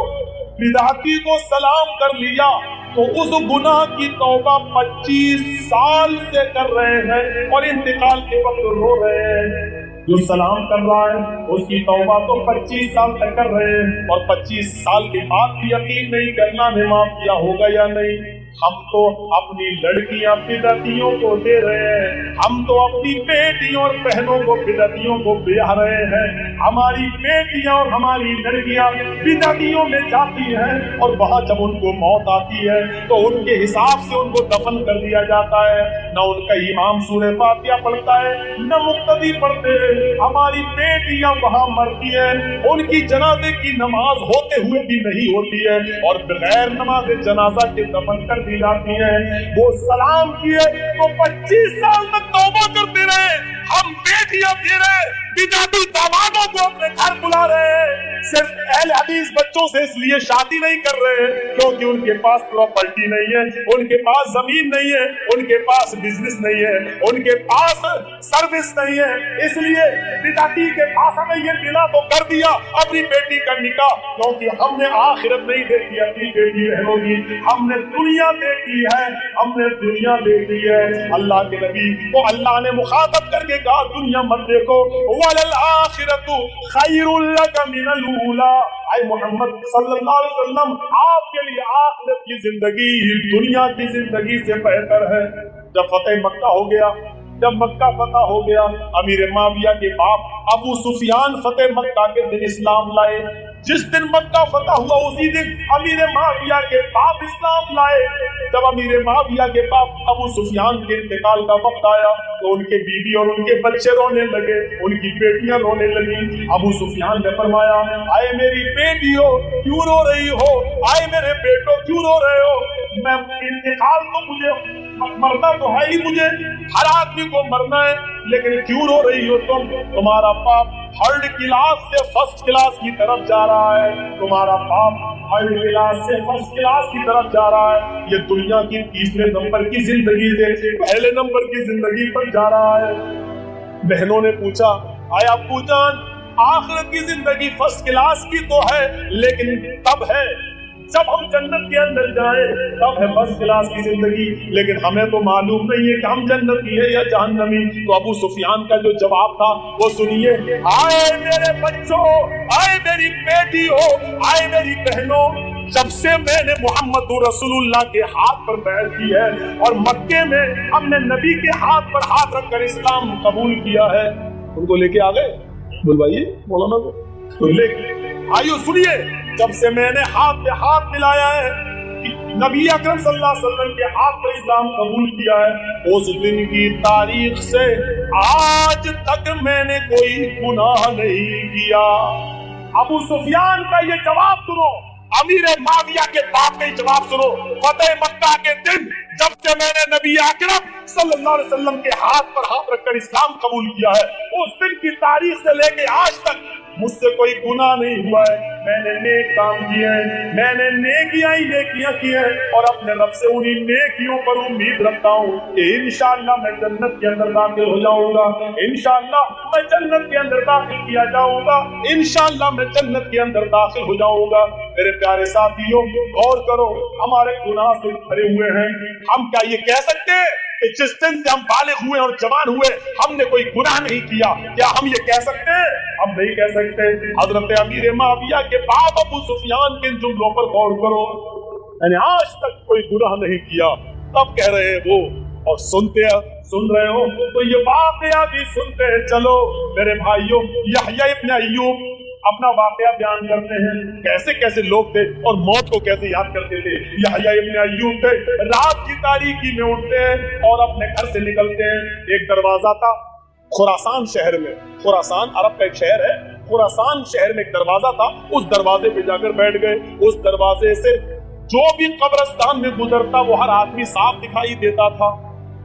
بدعتی کو سلام کر لیا تو اس گناہ کی توبہ 25 سال سے کر رہے ہیں اور انتقال کے وقت رو رہے ہیں. جو سلام کر رہا ہے اس کی توبہ تو 25 سال تک کر رہے ہیں اور 25 سال کے بعد بھی یقین نہیں کرنا نے معاف کیا ہوگا یا نہیں. ہم تو اپنی لڑکیاں بدعتیوں کو دے رہے ہیں، ہم تو اپنی بیٹیوں اور بہنوں کو بدعتیوں کو بیاہ رہے ہیں. ہماری بیٹیاں اور ہماری لڑکیاں بدعتیوں میں جاتی ہیں اور وہاں جب ان کو موت آتی ہے تو ان کے حساب سے ان کو دفن کر دیا جاتا ہے. نہ ان کا امام سورہ فاتحہ پڑھتا ہے نہ مقتدی پڑھتے ہیں. ہماری بیٹیاں وہاں مرتی ہیں، ان کی جنازے کی نماز ہوتے ہوئے بھی نہیں ہوتی ہے اور بغیر نماز جنازہ کے دفن کر دی جاتی ہے. وہ سلام کیے تو 25 سال تک توبہ کرتے رہے. ہم بیٹیاں دے رہے، بدعتی دامادوں کو اپنے گھر بلا رہے ہیں. صرف اہل حدیث بچوں سے اس لیے شادی نہیں کر رہے کیونکہ ان کے پاس پراپرٹی نہیں ہے، ان کے پاس زمین نہیں ہے، ان کے پاس بزنس نہیں ہے، ان کے پاس سروس نہیں ہے. اس لیے بدعتی کے پاس ہمیں یہ ملا تو کر دیا اپنی بیٹی کا نکاح، کیونکہ ہم نے آخرت نہیں دیکھی اپنی بیٹی بہنوں کی، ہم نے دنیا دیکھی ہے، ہم نے دنیا دیکھی ہے. اللہ کے نبی کو اللہ نے مخاطب کر کے کہا دنیا مت دیکھو، وَلَلْآخِرَةُ خَيْرٌ لَكَ مِنَ الْأُولَىٰ. اے محمد صلی اللہ علیہ وسلم آپ کے لیے آخرت کی زندگی دنیا کی زندگی سے بہتر ہے. جب فتح مکہ ہو گیا، جب مکہ فتح ہو گیا، امیر معاویہ کے باپ ابو سفیان فتح مکہ کے دن اسلام لائے۔ جس دن مکہ فتح ہوا اسی دن امیر معاویہ کے باپ اسلام لائے۔ جب امیر معاویہ کے باپ ابو سفیان کے انتقال کا وقت آیا تو ان کے بیوی اور ان کے بچے رونے لگے، ان کی بیٹیاں رونے لگی۔ ابو سفیان نے فرمایا، آئے میری بیٹیوں کیوں رو رہی ہو، آئے میرے بیٹوں کیوں رو رہے ہو؟ میں انتقال تو مجھے مرنا تو ہے ہی، مجھے ہر آدمی کو مرنا ہے، لیکن کیوں رو رہی ہو تم؟ تمہارا باپ تھرڈ کلاس سے فرسٹ کلاس کی طرف جا رہا ہے، تمہارا باپ تھرڈ کلاس سے فرسٹ کلاس کی طرف جا رہا ہے، یہ دنیا کی تیسرے نمبر کی زندگی سے پہلے نمبر کی زندگی پر جا رہا ہے۔ بہنوں نے پوچھا، آیا ابو جان آخرت کی زندگی فرسٹ کلاس کی تو ہے، لیکن تب ہے جب ہم جنت کے اندر جائیں، تب ہے فرسٹ کلاس کی زندگی، لیکن ہمیں تو معلوم نہیں ہے کہ ہم جنتی ہے یا جہنمی۔ تو ابو سفیان کا جو جواب تھا وہ سنیے، آئے میرے بچوں، آئے میری بیٹیوں، آئے میری بہنوں، جب سے میں نے محمد رسول اللہ کے ہاتھ پر بیعت کی ہے اور مکے میں ہم نے نبی کے ہاتھ پر ہاتھ رکھ کر اسلام قبول کیا ہے، ان کو لے کے آ گئے، بلوائیے مولانا کو، تو لے کے آئیو سنیے، جب سے میں نے ہاتھ پہ ہاتھ ملایا ہے، نبی اکرم صلی اللہ علیہ وسلم کے ہاتھ پر اسلام قبول کیا ہے، اس دن کی تاریخ سے آج تک میں نے کوئی گناہ نہیں کیا۔ ابو سفیان کا یہ جواب سنو، امیر معاویہ کے باپ کا جواب سنو، فتح مکہ کے دن جب سے میں نے نبی اکرم صلی اللہ علیہ وسلم کے ہاتھ پر ہاتھ رکھ کر اسلام قبول کیا ہے، اس دن کی تاریخ سے لے کے آج تک مجھ سے کوئی گناہ نہیں ہوا ہے، میں نے نیک کام کیے ہیں، میں نے نیکیاں ہی نیکیاں کی ہیں، اور اپنے رب سے انہی نیکیوں پر امید رکھتا ہوں کہ انشاءاللہ میں جنت کے اندر داخل ہو جاؤں گا، انشاءاللہ میں جنت کے اندر داخل کیا جاؤں گا، انشاءاللہ میں جنت کے اندر داخل ہو جاؤں گا۔ میرے پیارے ساتھیوں غور کرو، ہمارے گناہ سے بھرے ہوئے ہیں، ہم کیا یہ کہہ سکتے ہیں کہ جس دن سے ہم بالغ ہوئے اور جوان ہوئے ہم نے کوئی گناہ نہیں کیا؟ کیا ہم یہ کہہ سکتے ہیں؟ ہم نہیں کہہ سکتے۔ حضرت امیر معاویہ کے باپ ابو سفیان کے جملوں پر غور کرو، یعنی آج تک کوئی گناہ نہیں کیا، تب کہہ رہے ہیں وہ، اور سن رہے ہو تو یہ واقعہ بھی سنتے چلو۔ میرے بھائیوں، یحییٰ ابن ایوب اپنا واقعہ بیان کرتے ہیں، کیسے کیسے لوگ تھے اور موت کو کیسے یاد کرتے تھے۔ یحییٰ ابن ایوب تھے، رات کی تاریکی میں اٹھتے ہیں اور اپنے گھر سے نکلتے ہیں۔ ایک دروازہ تھا خراسان شہر میں، خراسان عرب کا ایک شہر ہے، خراسان شہر میں ایک دروازہ تھا، اس دروازے پہ جا کر بیٹھ گئے۔ اس دروازے سے جو بھی قبرستان میں گزرتا وہ ہر آدمی صاف دکھائی دیتا تھا،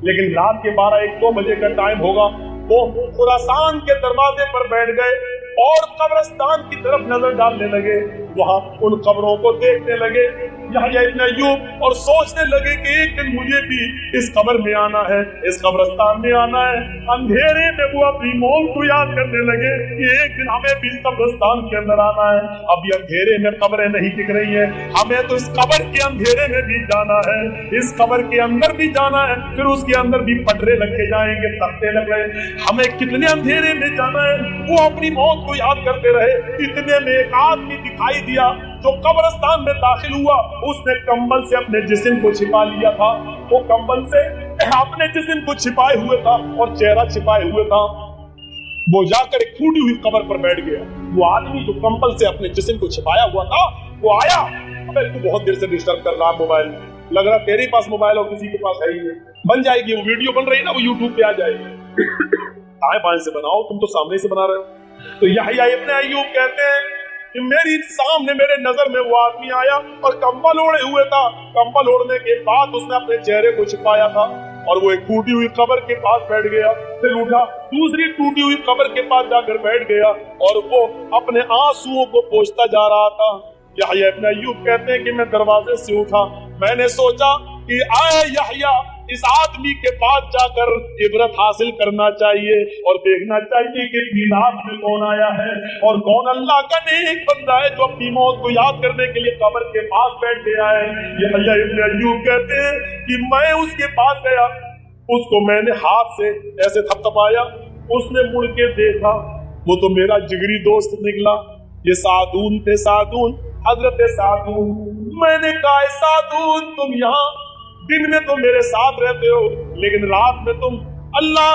لیکن رات کے 12-1-2 بجے کا ٹائم ہوگا، وہ خراسان کے دروازے پر بیٹھ گئے اور قبرستان کی طرف نظر ڈالنے لگے، وہاں ان قبروں کو دیکھنے لگے یحییٰ ابن ایوب، اور سوچنے لگے کہ ایک دن مجھے بھی اس قبر میں آنا ہے، اس قبرستان میں آنا ہے۔ اندھیرے میں وہ اپنی موت کو یاد کرنے لگے کہ ایک دن ہمیں بھی اس قبرستان کے اندر آنا ہے۔ ابھی اندھیرے میں قبریں نہیں دکھ رہی ہیں، ہمیں تو اس قبر کے اندھیرے میں بھی جانا ہے، اس قبر کے اندر بھی جانا ہے، پھر اس کے اندر بھی پٹرے رکھے جائیں گے، تختے لگ رہے ہیں، ہمیں کتنے اندھیرے میں جانا ہے۔ وہ اپنی موت کو یاد کرتے رہے، اتنے میں ایک آدمی دکھائی دیا جو قبرستان میں داخل ہوا، اس نے کمبل سے اپنے جسم کو چھپا لیا تھا، وہ کمبل سے اپنے جسم کو چھپائے ہوئے تھا اور چہرہ چھپائے ہوئے تھا۔ وہ جا کر ایک ٹوٹی ہوئی قبر پر بیٹھ گیا۔ وہ آدمی جو کمبل سے اپنے جسم کو چھپایا ہوا تھا وہ آیا، ابے تو بہت دیر سے ڈسٹرب کر رہا موبائل، لگ رہا تیرے پاس موبائل اور کسی کے پاس ہے ہی نہیں، بن جائے گی وہ ویڈیو بن رہی ہے نا، وہ یوٹیوب پہ آ جائے گی، دائیں بائیں سے بناؤ، تم تو سامنے سے بنا رہے ہو۔ تو یحییٰ ابن ایوب کہتے ہیں کہ میری سامنے میرے نظر میں وہ آدمی آیا اور کمبل اوڑے ہوئے تھا، کمبل اوڑھنے کے بعد اس نے اپنے چہرے کو چھپایا تھا، اور وہ ایک ٹوٹی ہوئی قبر کے پاس بیٹھ گیا، پھر اٹھا دوسری ٹوٹی ہوئی قبر کے پاس جا کر بیٹھ گیا اور وہ اپنے آنسوؤں کو پوچھتا جا رہا تھا۔ یحییٰ ابن ایوب کہتے ہیں کہ میں دروازے سے اٹھا، میں نے سوچا کہ آئے یحییٰ، اس آدمی کے پاس جا کر عبرت حاصل کرنا چاہیے اور دیکھنا چاہیے کہ میلاد میں کون آیا ہے اور کون اللہ کا نیک بندہ ہے جو اپنی موت کو یاد کرنے کے لیے قبر کے پاس بیٹھ گیا ہے۔ یحییٰ ابن ایوب کہتے ہیں کہ میں اس کے پاس گیا، اس کو میں نے ہاتھ سے ایسے تھپتھپایا، اس نے مڑ کے دیکھا، وہ تو میرا جگری دوست نکلا، یہ سعدون تھے، سعدون، حضرت سعدون۔ میں نے کہا سعدون تم یہاں دن میں تو میرے ساتھ رہتے ہو لیکن رات میں تم اللہ